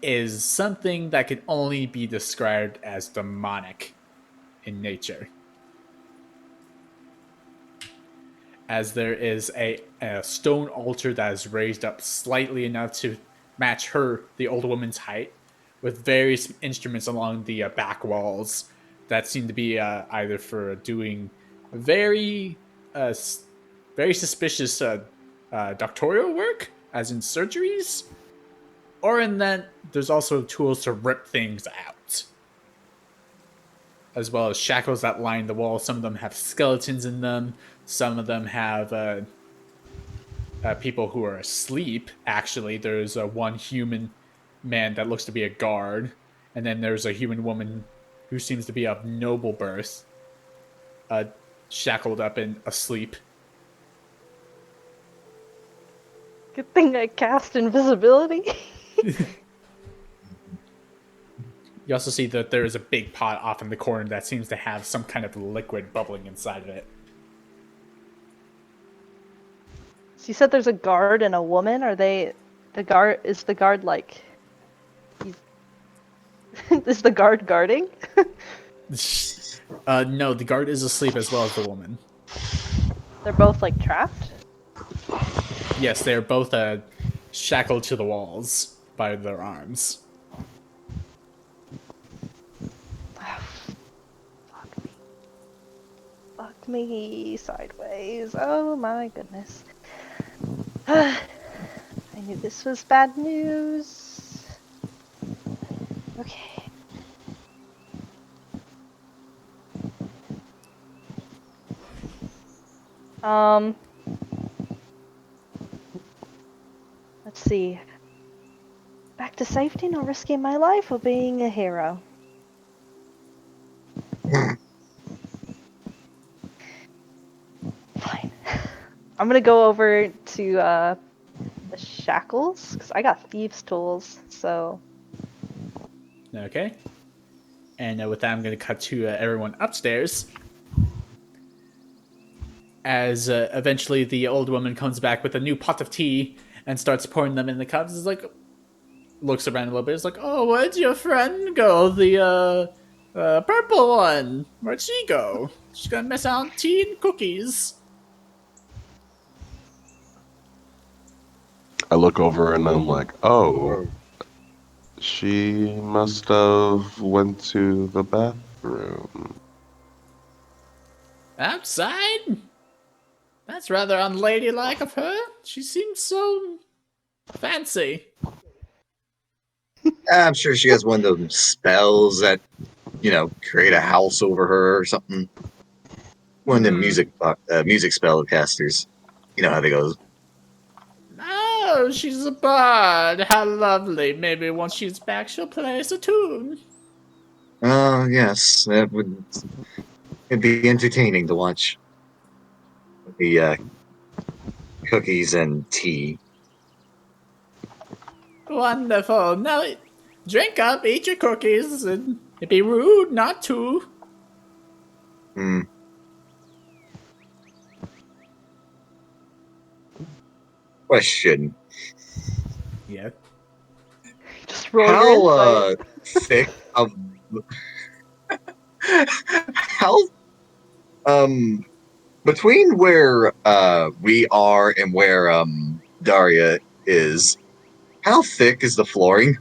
is something that can only be described as demonic in nature. As there is a stone altar that is raised up slightly enough to match the old woman's height, with various instruments along the back walls that seem to be either for doing very, uh, very suspicious doctoral work, as in surgeries, or in that there's also tools to rip things out, as well as shackles that line the wall. Some of them have skeletons in them. Some of them have people who are asleep. Actually, there's one human man that looks to be a guard, and then there's a human woman who seems to be of noble birth, uh, shackled up and asleep. Good thing I cast invisibility. You also see that there is a big pot off in the corner that seems to have some kind of liquid bubbling inside of it. So you said there's a guard and a woman. Are they the guard? Is the guard like? He's, is the guard guarding? No, the guard is asleep as well as the woman. They're both like trapped. Yes, they are both shackled to the walls by their arms. Fuck me. Fuck me sideways. Oh my goodness. I knew this was bad news. Okay. Um. Let's see. Back to safety, not risking my life, or being a hero? Fine. I'm gonna go over to the shackles because I got thieves' tools. So Okay. And with that, I'm going to cut to everyone upstairs. As eventually the old woman comes back with a new pot of tea and starts pouring them in the cups. It's like, looks around a little bit. It's like, oh, where'd your friend go? The purple one. Where'd she go? She's gonna miss out on tea and cookies. I look over and I'm like, oh, she must have went to the bathroom. Outside? That's rather unladylike of her. She seems so fancy. I'm sure she has one of those spells that, create a house over her or something. One of the music spell casters. You know how they go. Oh, she's a bard. How lovely. Maybe once she's back, she'll play us a tune. Oh, yes, it'd be entertaining to watch the cookies and tea. Wonderful. Now, drink up, eat your cookies, and it'd be rude not to. Hmm. Question: Yeah. just roll your How insight. thick of how between where we are and where Daria is, how thick is the flooring?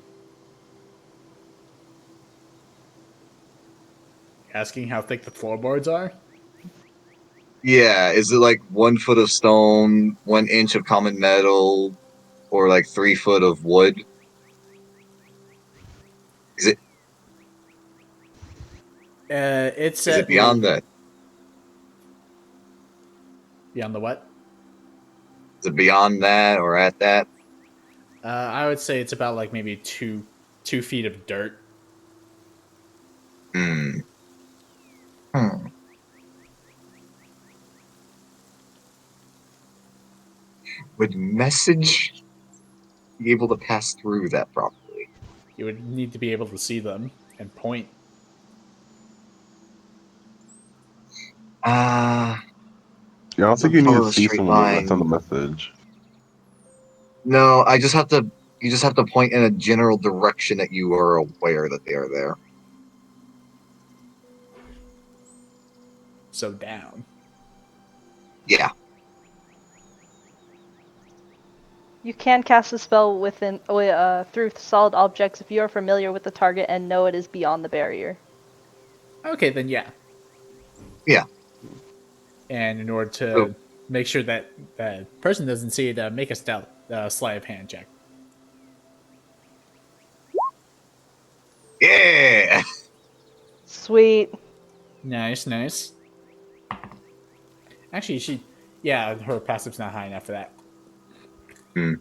Asking how thick the floorboards are? Yeah, is it like 1 foot of stone, 1 inch of common metal, or like 3 foot of wood? Is it It's is it at beyond that? beyond the what? Is it beyond that or at that? I would say it's about like maybe 2 feet of dirt. Hmm. Hmm. Would message be able to pass through that properly? You would need to be able to see them and point. Ah, Yeah, I don't think don't you need to follow the see straight someone to send a line. message. No, I just have to. You just have to point in a general direction that you are aware that they are there. So down. Yeah. You can cast a spell through solid objects if you are familiar with the target and know it is beyond the barrier. Okay, then yeah. Yeah. And in order So, to make sure that that person doesn't see it, make a stealth sleight of hand check. yeah. Sweet. Nice, nice. Actually, yeah, her passive's not high enough for that. Hmm.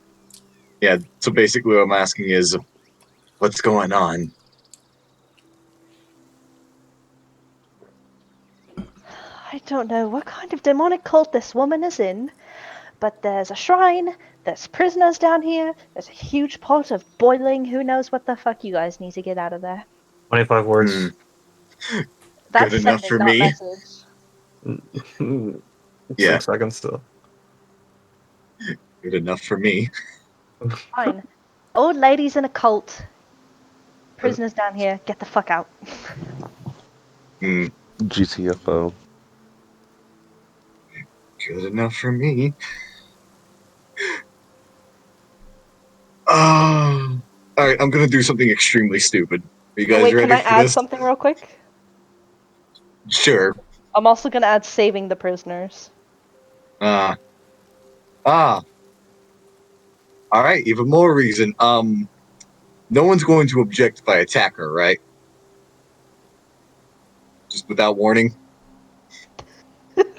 Yeah. So basically, what I'm asking is, what's going on? I don't know what kind of demonic cult this woman is in, but there's a shrine, there's prisoners down here, there's a huge pot of boiling. Who knows what the fuck you guys need to get out of there? 25 Hmm. words. Good That's enough sending, for not me. Mm. Yeah. 6 seconds still. Good enough for me. Fine. Old ladies in a cult. Prisoners down here, get the fuck out. Hmm, GTFO. good enough for me. All right, I'm gonna do something extremely stupid. Are you Oh, guys wait, can ready I for add this? something real quick? Sure. I'm also gonna add saving the prisoners. Uh, ah, all right, even more reason. No one's going to object if I attack her, right? Just without warning.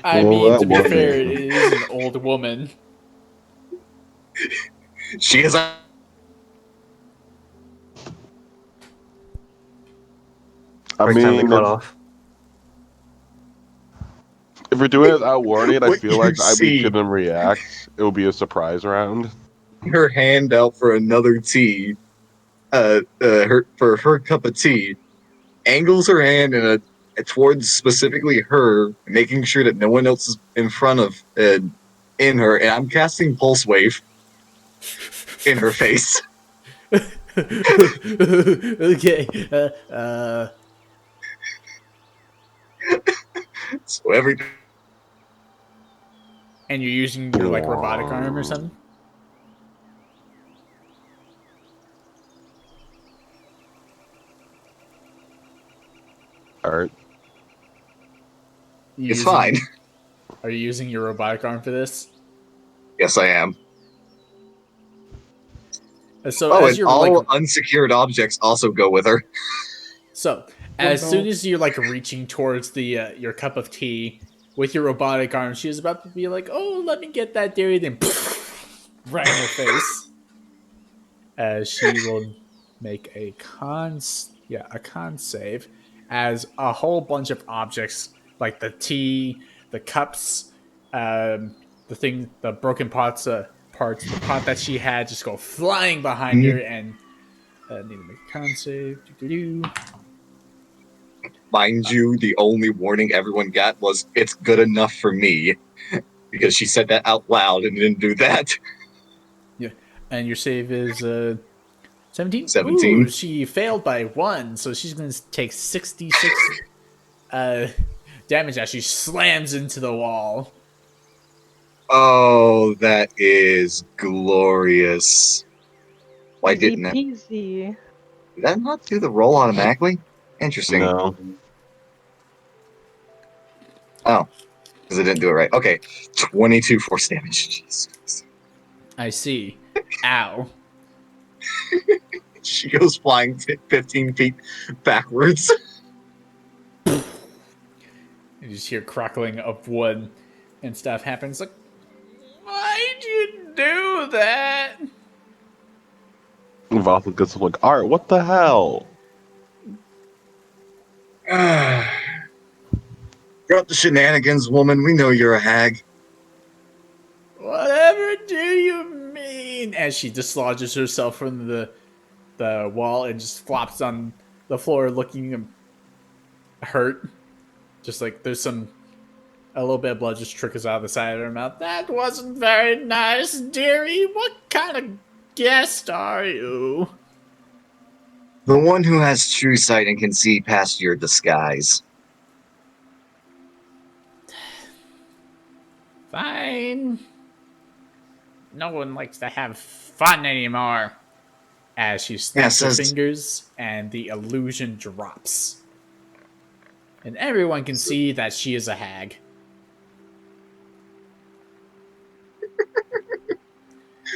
I Well, mean, that to be fair, it warning. is an old woman. She is. A- I Accidentally mean, cut off. if we're doing it without warning, I what feel you like we see, shouldn't react. It will be a surprise round. her hand out for another tea, for her cup of tea, angles her hand towards specifically her, making sure that no one else is in front of in her, and I'm casting pulse wave in her face. Okay. So every And you're using your like robotic arm or something? Alright. You it's fine. using Are you using your robotic arm for this? Yes, I am. So Oh, as and you're like all unsecured objects also go with her. so Oh as soon no. as you're like reaching towards the your cup of tea with your robotic arm, she's about to be like, "Oh, let me get that dairy," then right in her face. As she will make a con save, as a whole bunch of objects like the tea, the cups, the broken parts, the pot that she had just go flying behind her and need to make a con save. Doo-doo-doo. Mind you, the only warning everyone got was "it's good enough for me" because she said that out loud and didn't do that. Yeah, and your save is 17. Ooh, 17. she failed by 1, so she's going to take 66 uh, damage as she slams into the wall. Oh, that is glorious. Why Easy didn't it? peasy. Did that not do the roll automatically? Interesting. No. Oh, because I didn't do it right. Okay, 22 force damage. Jesus. I see. Ow. She goes flying 15 feet backwards. You just hear crackling of wood and stuff happens. Like, why'd you do that? Vathal gets like, alright, what the hell? Drop the shenanigans, woman. We know you're a hag. Whatever do you mean? As she dislodges herself from the wall and just flops on the floor, looking hurt. Just like there's a little bit of blood just trickles out of the side of her mouth. That wasn't very nice, dearie. What kind of guest are you? The one who has true sight and can see past your disguise. Fine. No one likes to have fun anymore. As she Yeah, snaps her says. fingers and the illusion drops. And everyone can see that she is a hag.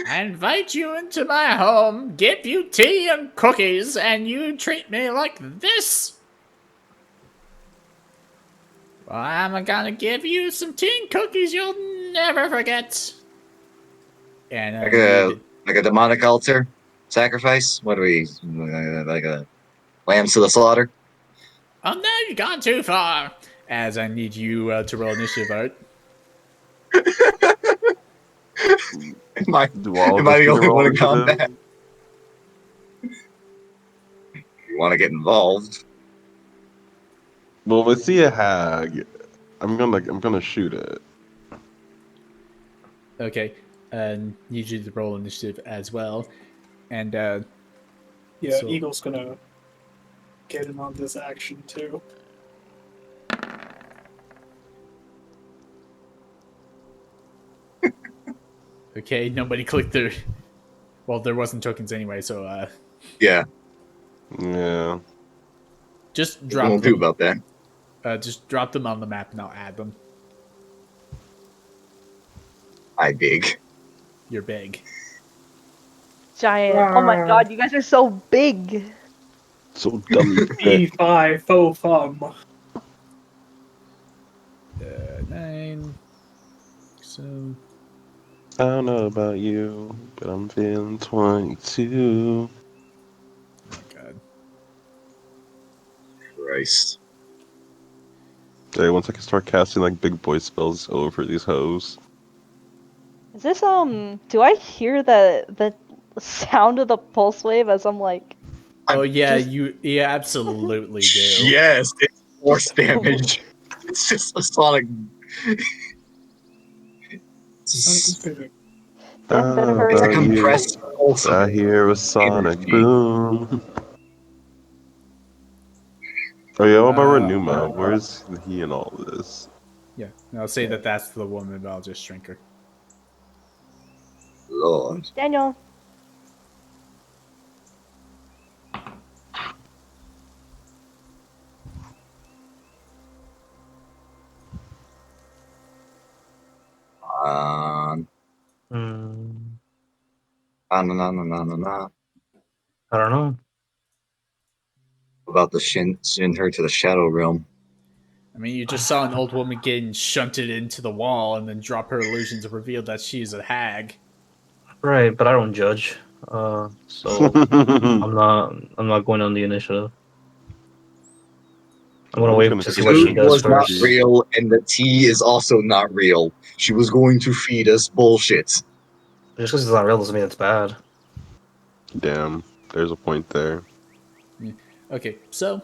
I invite you into my home, give you tea and cookies, and you treat me like this? Well, I'm gonna give you some tea and cookies you'll never forget. And I need. Like a demonic altar sacrifice. What are we like a lambs to the slaughter? Oh no, you've gone too far. As I need you to roll initiative, Art. Am I Do all am of I us the get to only roll one in initiative? combat? You want to get involved? Well, if I see a hag, I'm gonna shoot it. Okay, and need you to roll initiative as well. And Yeah, so Eagle's gonna get in on this action too. Okay, nobody clicked their. Well, there wasn't tokens anyway, so Yeah, Yeah. just I drop won't do them. about that. Just drop them on the map, and I'll add them. I dig. You're big. Giant. Oh my god, you guys are so big. So dummy thick. E5 faux fum. 9. So I don't know about you, but I'm feeling 22. God. Christ. Okay, once I can start casting like big boy spells over these hoes. Is this do I hear the sound of the pulse wave as I'm like Oh yeah, just you absolutely do. Yes, it's force damage. It's just a sonic. It's I Dan don't better know hurry a up about and you, compressed pulse but of I hear a sonic energy. boom. Oh yeah, what about Alright. Renuma? Where's he in all this? Yeah, and I'll say that that's the woman, but I'll just shrink her. Lord. Daniel. Um, Hmm. na, na, na, na, na, na. I don't know. About the shin her to the shadow realm. I mean, you just saw an old woman getting shunted into the wall and then drop her illusions and reveal that she's a hag. Right, but I don't judge. So I'm not going on the initiative. I'm gonna I'm just wait gonna to take see a what she Food does was not first. CP. real, and the tea is also not real. She was going to feed us bullshit. Just because it's not real doesn't mean it's bad. Damn, there's a point there. Yeah. Okay, so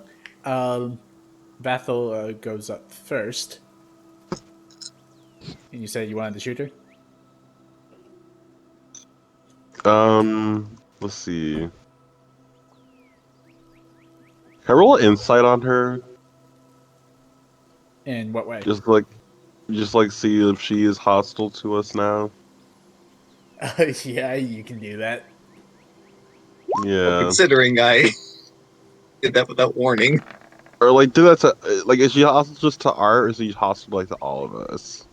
Bethel goes up first, and you said you wanted to shoot her. Let's see. Can I roll insight on her? In what way? Just like, just like see if she is hostile to us now. Yeah, you can do that. Well, Yeah. considering I did that without warning. Or like do that to like is she hostile just to art or is she hostile like to all of us?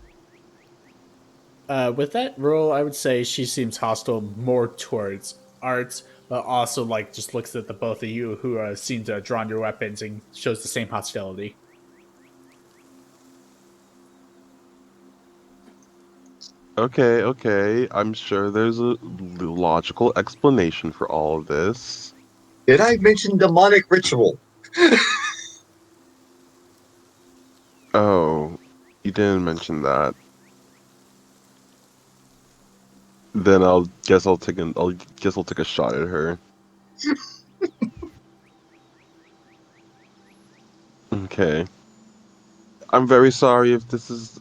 With that role, I would say she seems hostile more towards arts, but also like just looks at the both of you who seem to have drawn your weapons and shows the same hostility. Okay, okay. I'm sure there's a logical explanation for all of this. Did I mention demonic ritual? Oh, you didn't mention that. Then I'll guess I'll take a shot at her. Okay. I'm very sorry if this is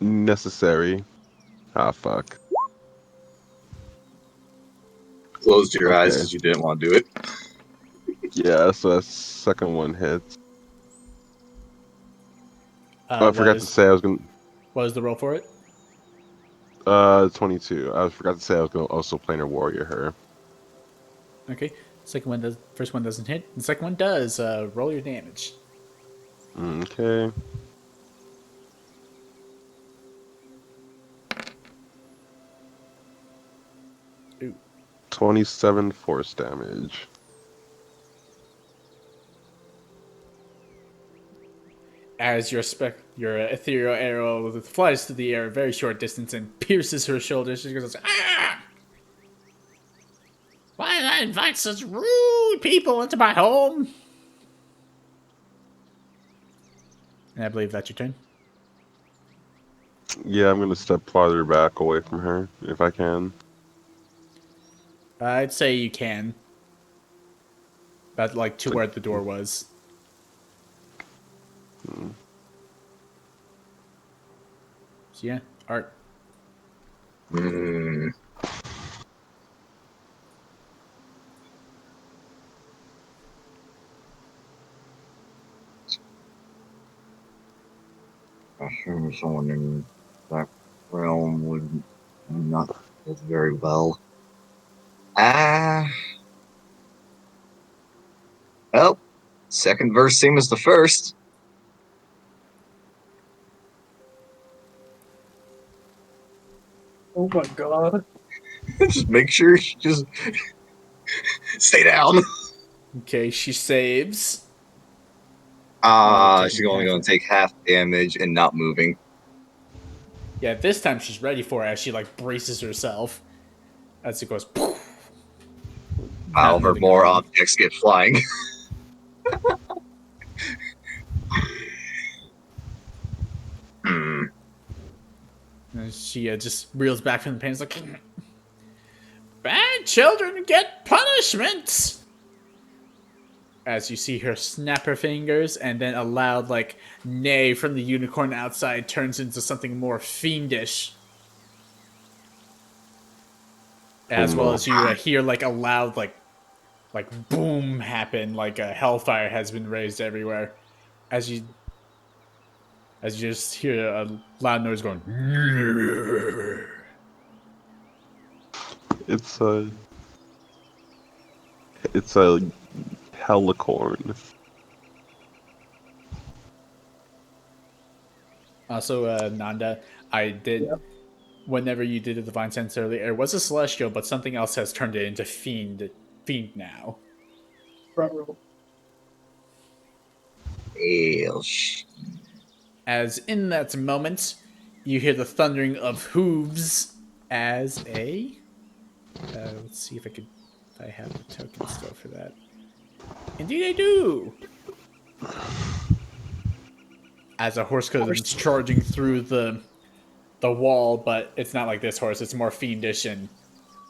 unnecessary. Ah, fuck. Closed your eyes Okay. because you didn't want to do it. Yeah, so that second one hits. Oh, I What forgot to is say I was gonna what is the role for it? 22. I forgot to say I was gonna also planar warrior her. Okay, second one does. First one doesn't hit. The second one does. Roll your damage. Okay. Ooh. 27 force damage. As your ethereal arrow flies through the air a very short distance and pierces her shoulder, she goes, "Ah! Why did I invite such rude people into my home?" And I believe that's your turn. Yeah, I'm gonna step farther back away from her if I can. I'd say you can, but like to It's like, where the door was. hmm. So yeah, Art. Hmm. I assume someone in that realm would not hold very well. Ah, well, second verse same as the first. Oh my god. Just make sure you just stay down. Okay, she saves. She's Taking only half going of to it. take half damage and not moving. Yeah, this time she's ready for it as she like braces herself as it goes. Poof, not While her moving more around. objects get flying. Hmm. And she just reels back from the pain. It's like, bad children get punishment. As you see her snap her fingers, and then a loud like neigh from the unicorn outside turns into something more fiendish. Oh As well no. as you hear like a loud like boom happen, like a hellfire has been raised everywhere. As you just hear a loud noise going. It's a it's a helicorn. Also, Nanda, I did. Yeah. Whenever you did the divine sense earlier, it was a celestial, but something else has turned it into fiend now. Front row. Ew. As in that moment, you hear the thundering of hooves as a. Let's see if I have the token still for that. Indeed, I do. As a horse comes charging through the wall, but it's not like this horse. It's more fiendish and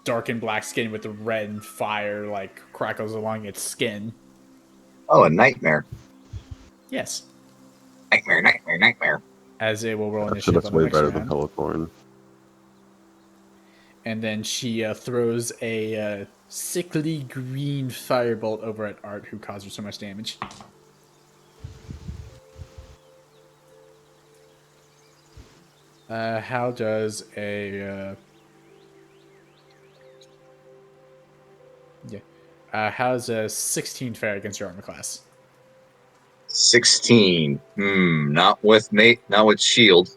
dark and black skin with the red fire like crackles along its skin. Oh, a nightmare. Yes, Nightmare, nightmare, nightmare. as it will roll Actually, initiative that's on the way next better than round. helicorn. And then she throws a sickly green firebolt over at Art, who caused her so much damage. How does a yeah? How's a 16 fare against your armor class? 16. Not with mate, not with shield.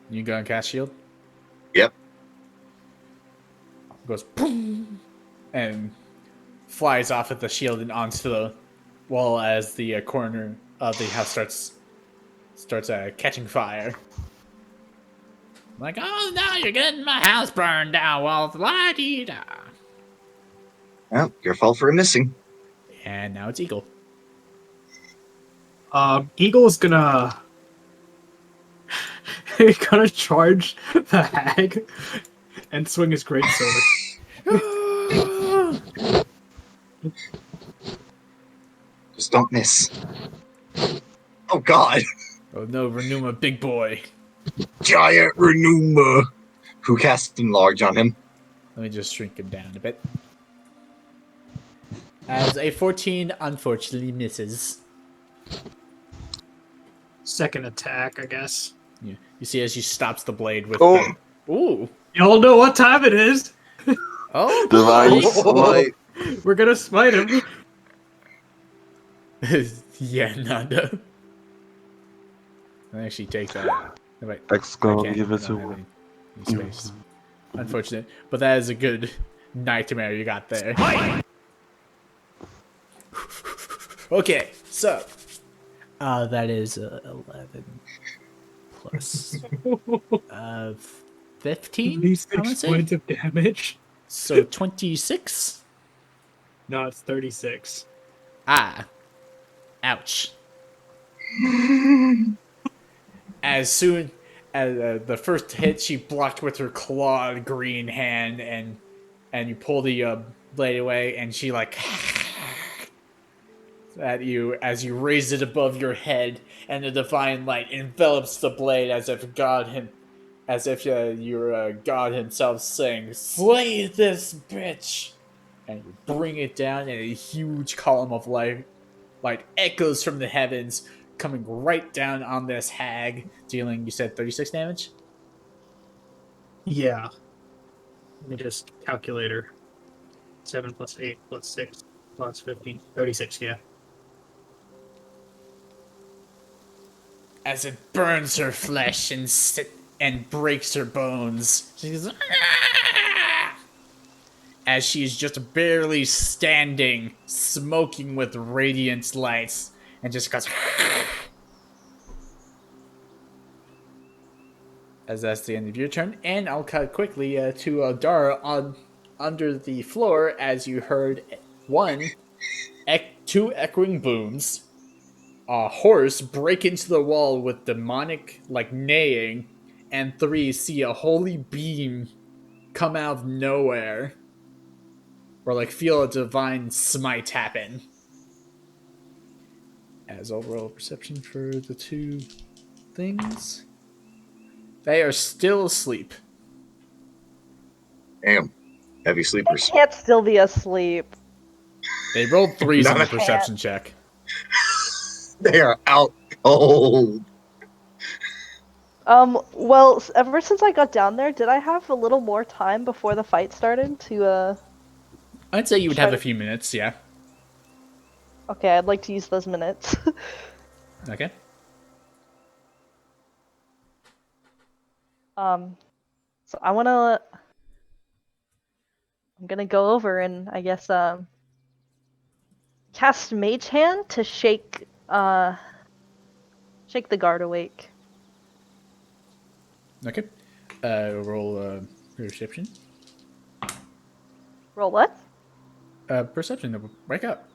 You go and cast shield. Yep. It goes boom and flies off at the shield and onto the wall as the corner of the house starts catching fire. Like, oh no, you're getting my house burned down. Well, la dee da. Well, your fault for missing. And now it's Eagle. Eagle is gonna gonna charge the hag and swing his greatsword. Just don't miss. Oh god. Oh no, Renuma, big boy. Giant Renuma. Who cast Enlarge on him? Let me just shrink him down a bit. As a 14 unfortunately misses. Second attack, I guess. You see as she stops the blade with Oh. the... Ooh. Y'all know what time it is. Oh, Divine boy. Smite. We're gonna smite him. Yeah, Nando. I actually take that. Wait, X I gonna can't. give I it don't to have him. any space. Unfortunate. But that is a good nightmare you got there. Okay, so that is 11 plus 15. 26 points of damage. So 26. No, it's 36. Ah, ouch. As soon as the first hit, she blocked with her clawed green hand, and you pull the blade away, and she like at you as you raise it above your head, and the divine light envelops the blade as if you're God himself saying, "Slay this bitch," and you bring it down, and a huge column of light echoes from the heavens, coming right down on this hag, dealing, you said 36 damage? Yeah. Let me just calculator. 7 plus 8 plus 6 plus 15. 36, yeah. As it burns her flesh and breaks her bones. She goes, "Ah!" As she's just barely standing, smoking with radiant lights, and just goes. As that's the end of your turn, and I'll cut quickly to Dara on under the floor as you heard two echoing booms, a horse break into the wall with demonic like neighing, and three see a holy beam come out of nowhere, or like feel a divine smite happen. As overall perception for the two things, they are still asleep. Damn. Heavy I sleepers. can't still be asleep. They rolled threes on the Not- perception check. They are out cold. Well, ever since I got down there, did I have a little more time before the fight started to, I'd say you would try have a to... few minutes, yeah. Okay, I'd like to use those minutes. Okay. So I'm gonna go over and I guess, cast Mage Hand to shake the guard awake. Okay. Roll perception. Roll what? Perception. Wake up.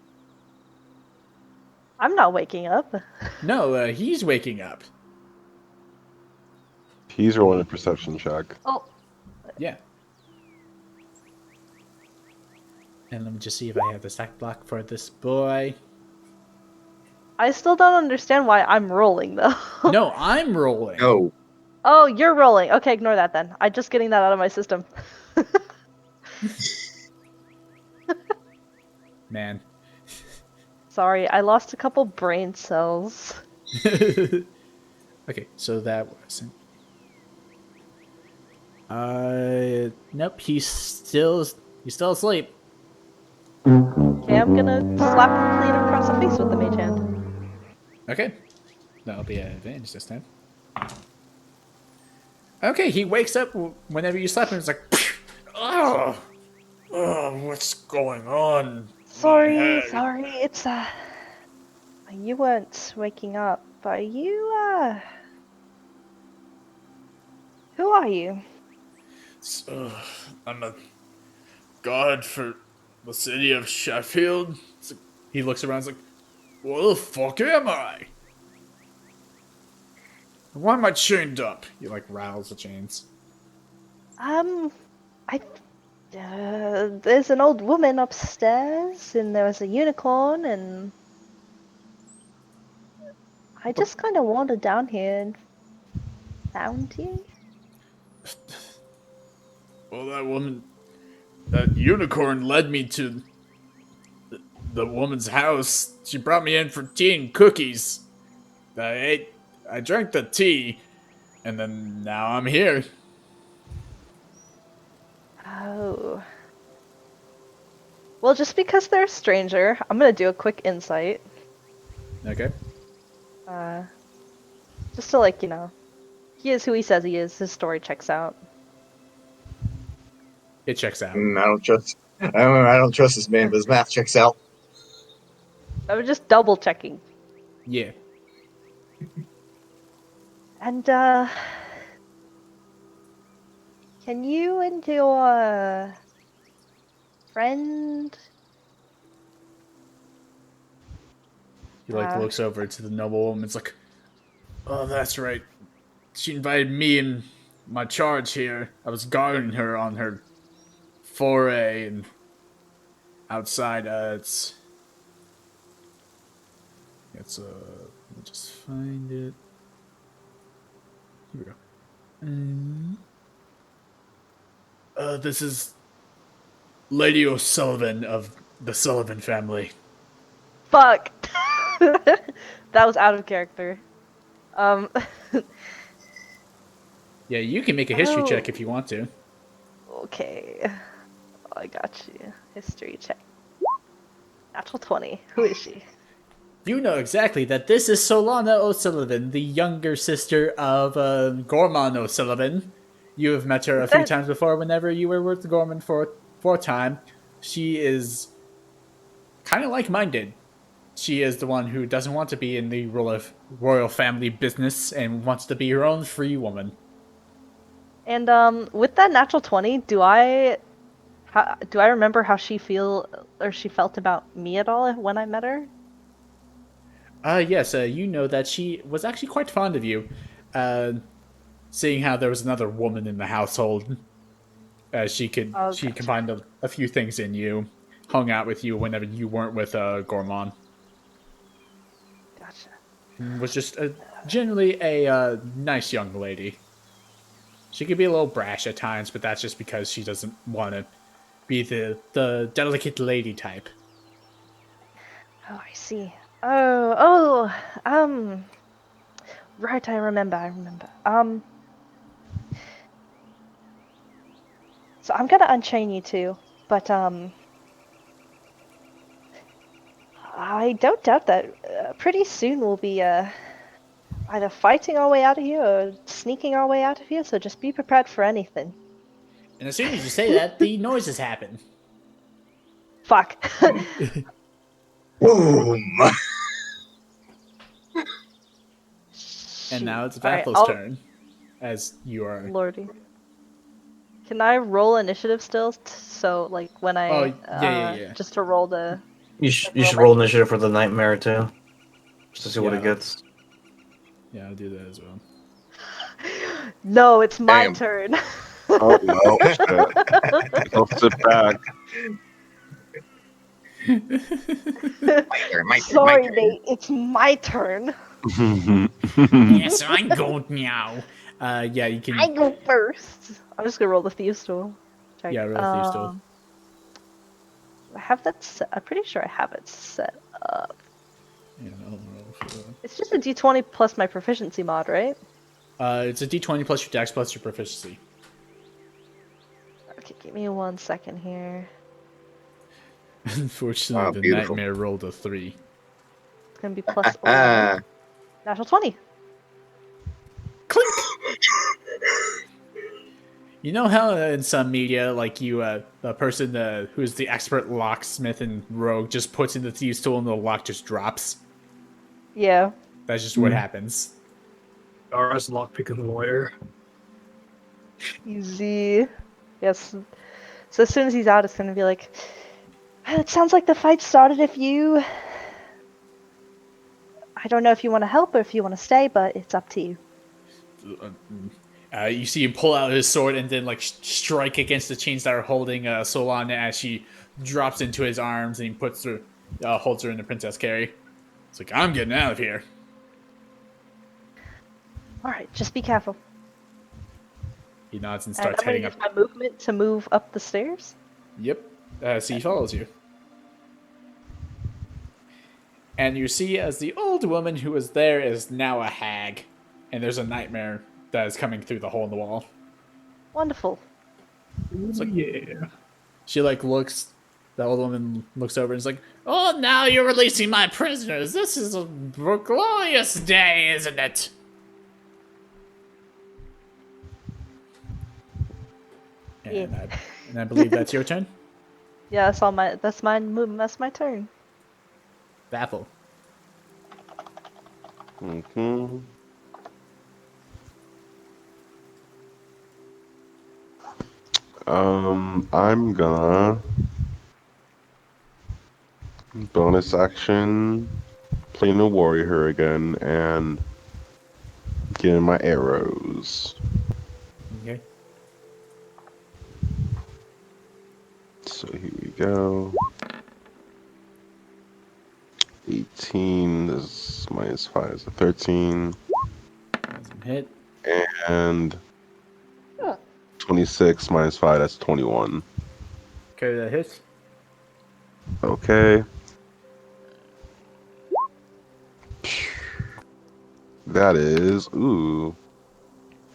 I'm not waking up. No, he's waking up. He's rolling a perception check. Oh, Yeah. And let me just see if I have the stack block for this boy. I still don't understand why I'm rolling though. No, I'm rolling. No. Oh, you're rolling. Okay, ignore that then. I'm just getting that out of my system. Man. Sorry, I lost a couple brain cells. Okay, so that wasn't. Nope. He's still asleep. Okay, I'm gonna slap him clean across the face with the mage hand. Okay, that'll be an advantage this time. Okay, he wakes up whenever you slap him. It's like, oh, what's going on? Sorry, it's you weren't waking up. Are you who are you? I'm a god for the city of Sheffield. He looks around. He's like, what the fuck am I? Why am I chained up? He like rattles the chains. I there's an old woman upstairs, and there was a unicorn, and I just kind of wandered down here and found you. Well, that unicorn led me to the woman's house. She brought me in for tea and cookies. I drank the tea, and then now I'm here. Oh. Well, just because they're a stranger, I'm gonna do a quick insight. Okay. Just to like, he is who he says he is. His story checks out. It checks out. I don't trust. I don't trust this man, but his math checks out. I was just double checking. Yeah. And, can you and your friend... He looks over to the noble woman. It's like, oh, that's right. She invited me and my charge here. I was guarding her on her foray and outside. Let me just find it. Here we go. This is Lady O'Sullivan of the Sullivan family. Fuck! that was out of character. Um, Yeah, you can make a history Oh. check if you want to. okay. I got you. History check. Natural 20. Who is she? You know exactly that this is Solana O'Sullivan, the younger sister of Gorman O'Sullivan. You have met her a Is few that times before whenever you were with Gorman for a time. She is kind of like minded. She is the one who doesn't want to be in the royal family business and wants to be her own free woman. and with that natural 20, do I remember how she felt about me at all when I met her? Yes, you know that she was actually quite fond of you. Uh, Seeing how there was another woman in the household, Oh, she gotcha. combined a few things in you, hung out with you whenever you weren't with Gorman. Gotcha. Was just generally a nice young lady. She could be a little brash at times, but that's just because she doesn't want to be the delicate lady type. Oh, I see. Oh, right, I remember. So I'm gonna unchain you two, but I don't doubt that pretty soon we'll be either fighting our way out of here or sneaking our way out of here. So just be prepared for anything. And as soon as you say that, the noises happen. Fuck. Boom! And now it's All right, Vathel's I'll turn, as you are. lordy. Can I roll initiative still? So like when Oh I yeah. just to roll the You roll should my roll initiative for the nightmare too, just to see what it Yeah, gets. yeah, I'll do that as well. No, it's my Damn. turn. Oh well, shit. I'll sit back. My turn, my Sorry, turn. Nate. It's my turn. Yes, I'm gold now. Yeah, you I can. go first. I'm just gonna roll the thieves tool. Check. Yeah, roll a thief still. I have that set. I'm pretty sure I have it set up. Yeah, I'll roll for. It's just a d20 plus my proficiency mod, right? It's a d20 plus your dex plus your proficiency. Okay, give me 1 second here. Unfortunately, Oh, the beautiful. nightmare rolled a 3. It's gonna be plus 11. Ah, Natural 20. Clink! You know how in some media, like the person who's the expert locksmith and rogue just puts in the thieves tool and the lock just drops? Yeah. That's just what happens. Dara's lockpicking lawyer. Easy. Yes. So as soon as he's out, it's gonna be like, it sounds like the fight started if you. I don't know if you want to help or if you want to stay, but it's up to you. You see him pull out his sword and then like strike against the chains that are holding Solana as she drops into his arms and he puts her, holds her in the princess carry. It's like, I'm getting out of here. Alright, just be careful. He nods and And starts I'm gonna heading use up. my movement to move up the stairs. Yep. So he follows you. And you see as the old woman who was there is now a hag. And there's a nightmare that is coming through the hole in the wall. Wonderful. like- Yeah. She like looks, the old woman looks over and is like, oh, now you're releasing my prisoners. This is a glorious day, isn't it? And, Yeah. I believe that's your turn. Yeah, that's my movement. That's my turn. Baffle. Mhm. I'm gonna bonus action, playing a warrior again, and getting my arrows. Okay. So here we go. 18 is minus 5 is a 13, Doesn't hit. and Huh. 26 minus 5, that's 21. Okay, that hits. Okay. That is, ooh.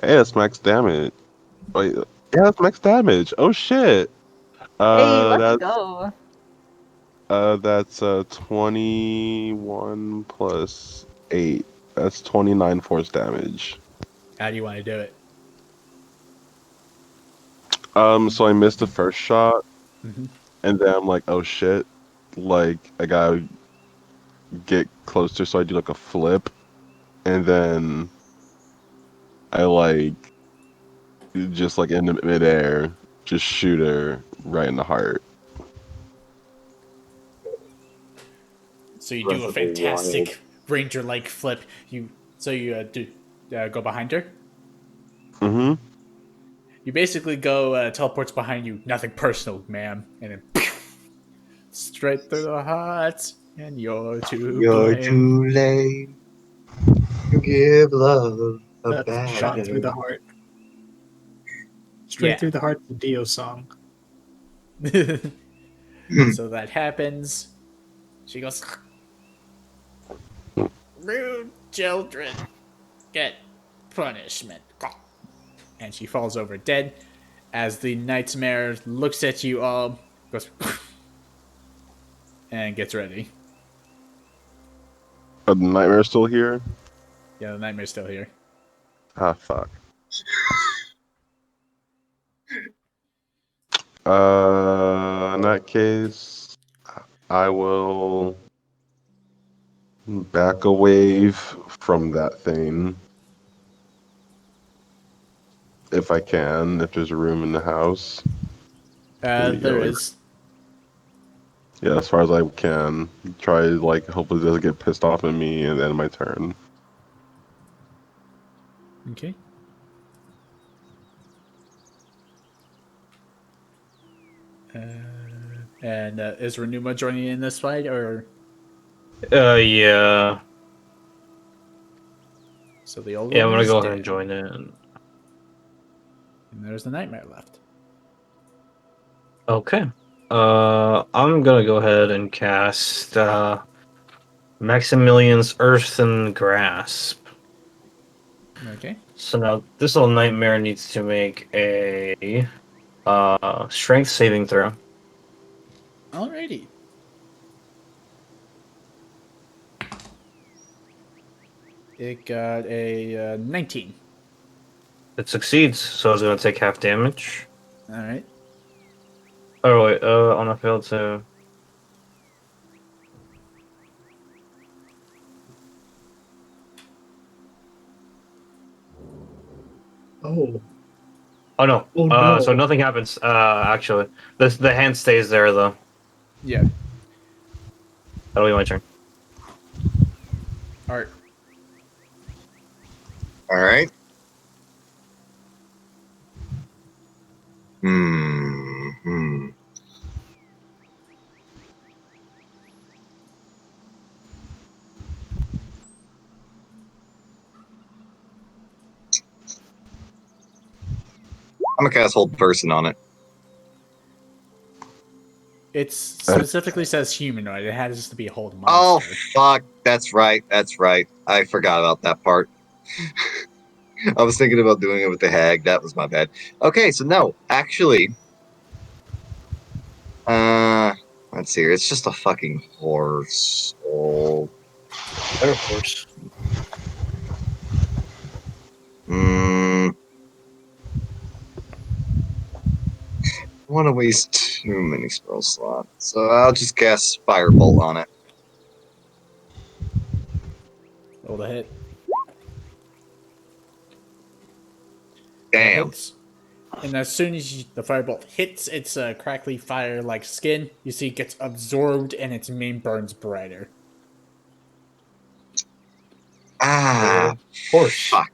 Hey, that's max damage. Wait, yeah, that's max damage. Oh shit. Hey, Uh, let's that's go. that's 21 plus 8. That's 29 force damage. How do you want to do it? So I missed the first shot, Hmm. and then I'm like, oh shit, like I gotta get closer, so I do like a flip, and then I like just like in the midair, just shoot her right in the heart. So you do a Breath of the Wild. fantastic ranger-like flip. You do go behind her. Mm-hmm. You basically go teleports behind you. Nothing personal, ma'am, and then pew, straight through the heart. And you're to You're blame. too late to give love a That's bad shot through the name. heart. Straight Yeah. through the heart, the Dio song. So that happens. She goes, rude children get punishment. And she falls over dead as the nightmare looks at you all, goes, and gets ready. Are the nightmare's still here? Yeah, the nightmare's still here. Ah, fuck. In that case, I will back away from that thing if I can, if there's room in the house for me to get There away. is. Yeah, as far as I can. Try, like, hopefully it doesn't get pissed off at me and then my turn. Okay. And is Renuma joining in this fight, or Yeah. so the old Yeah, I'm woman gonna is go ahead and dead, join in. and there's the nightmare left. Okay. I'm gonna go ahead and cast Maximilian's Earthen Grasp. Okay. So now this little nightmare needs to make a strength saving throw. Alrighty. It got a 19. It succeeds, so it's gonna take half damage. All right. Oh wait, on a failed save. Oh, Oh no. oh So no. nothing happens. Actually, the hand stays there though. Yeah. That'll be my turn. Art. All right. Hmm. I'm gonna cast Hold Person on it. It specifically says humanoid. It has to be a hold Oh monster. fuck! That's right. That's right. I forgot about that part. I was thinking about doing it with the hag. That was my bad. Okay, so no, actually, uh, let's see. It's just a fucking horse. Oh, Better horse. I don't want to waste too many spell slots, so I'll just cast Firebolt on it. Roll the hit. That Damn. hits. And as soon as the firebolt hits its crackly fire-like skin, you see it gets absorbed and its mane burns brighter. Ah, Horse. fuck.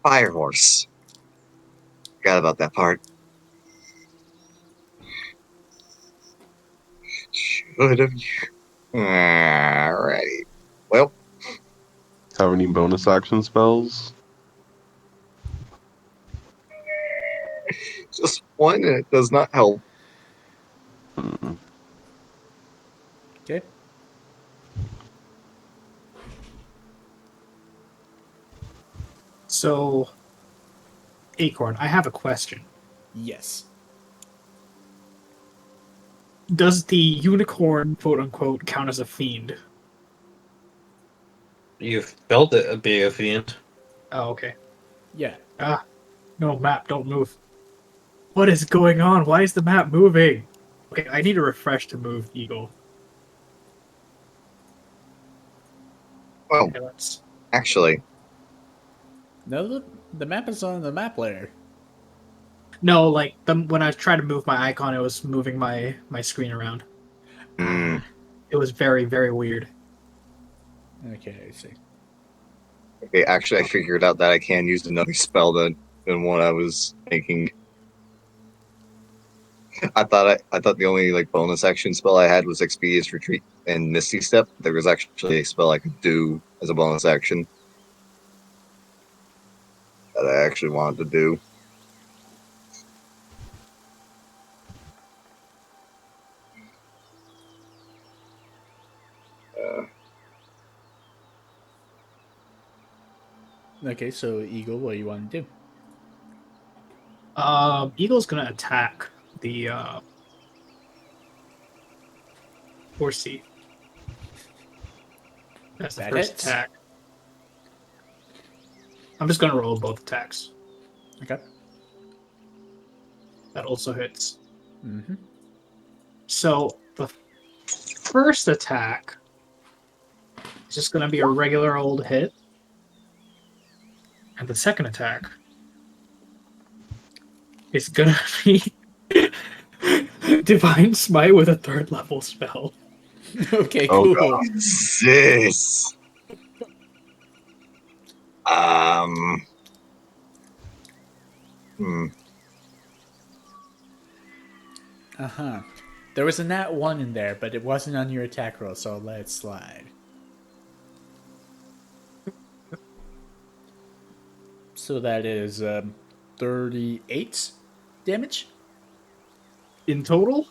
Fire horse. Forgot about that part. Should have. Alrighty. Well, Have any bonus action spells? just one, and it does not help. Hmm. Okay. So, Acorn, I have a question. Yes. Does the unicorn, quote unquote, count as a fiend? You've felt it being a fiend. Oh, okay. Yeah. Ah, no, map, don't move. What is going on? Why is the map moving? Okay, I need a refresh to move Eagle. Well, Okay, let's. actually, No, the map is on the map layer. No, like when I tried to move my icon, it was moving my screen around. mm, Ah. It was very very weird. Okay, I see. okay, actually, I figured out that I can use another spell than what I was thinking. I thought the only like bonus action spell I had was Expeditious Retreat and Misty Step. There was actually a spell I could do as a bonus action that I actually wanted to do. Uh, Okay, so Eagle, what do you want to do? Eagle's gonna attack the horsey. That's the That first hits. attack. I'm just gonna roll both attacks. Okay. That also hits. Mm-hmm. So the first attack is just gonna be a regular old hit, and the second attack is gonna be Divine Smite with a third level spell. Okay, Oh cool. sis. Um. Hmm. Uh-huh. There was a nat 1 in there, but it wasn't on your attack roll, so let it slide. So that is 38 damage? In total,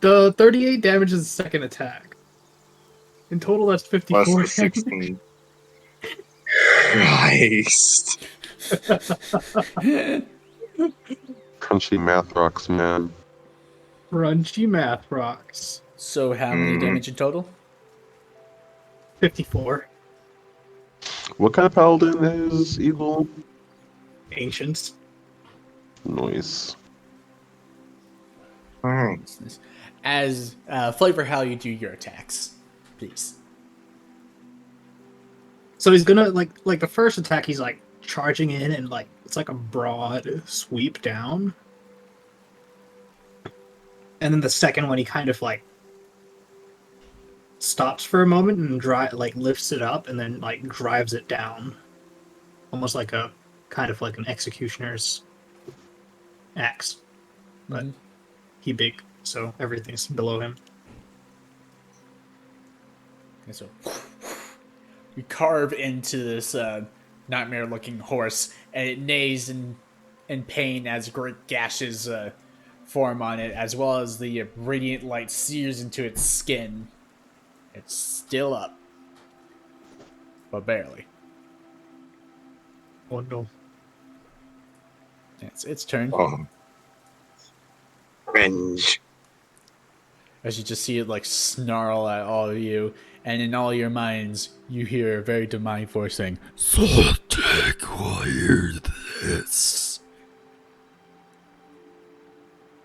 the 38 damage is the second attack. In total, that's Plus 54 the damage. 16. Christ. crunchy math rocks, man. Crunchy math rocks. So how many Mm. damage in total? 54. What kind of paladin is Eagle? Ancients. Noise. Alright. As flavor how you do your attacks, please. So he's gonna like the first attack. He's like charging in and like it's like a broad sweep down, and then the second one he kind of like stops for a moment and like lifts it up and then like drives it down, almost like a kind of like an executioner's axe, but Mm-hmm. he big, so everything's below him. And so you carve into this nightmare-looking horse, and it neighs in pain as great gashes form on it, as well as the radiant light sears into its skin. It's still up, but barely. Oh no! It's its turn. Oh. Revenge. As you just see it like snarl at all of you, and in all your minds, you hear a very demonic voice saying, "Soltic, wire this."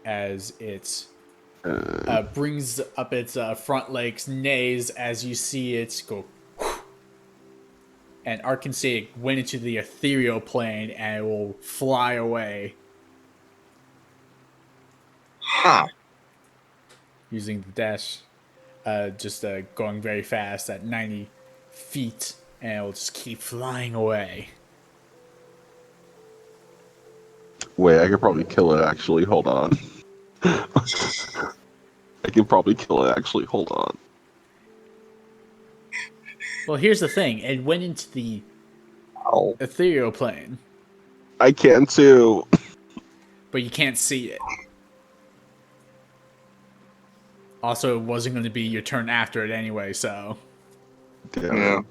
As it brings up its front legs, neighs as you see it go. And Ark can say it went into the ethereal plane and it will fly away Ha! using the dash, just going very fast at 90 feet, and it will just keep flying away. Wait, I could probably kill it actually. Hold on. I can probably kill it actually. Hold on. Well, here's the thing: it went into the Ow. ethereal plane, I can too. but you can't see it. Also, it wasn't going to be your turn after it anyway, so Damn Yeah. it.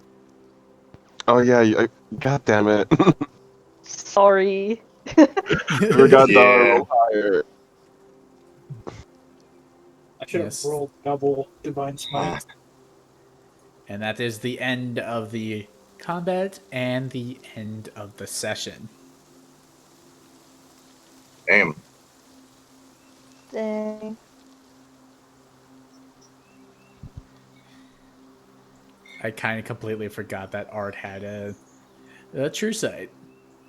Oh yeah, God damn it. Sorry. I forgot to Yeah. roll higher. I should have Yes. rolled double divine smite. And that is the end of the combat and the end of the session. Damn. Dang. I kind of completely forgot that Art had a true sight.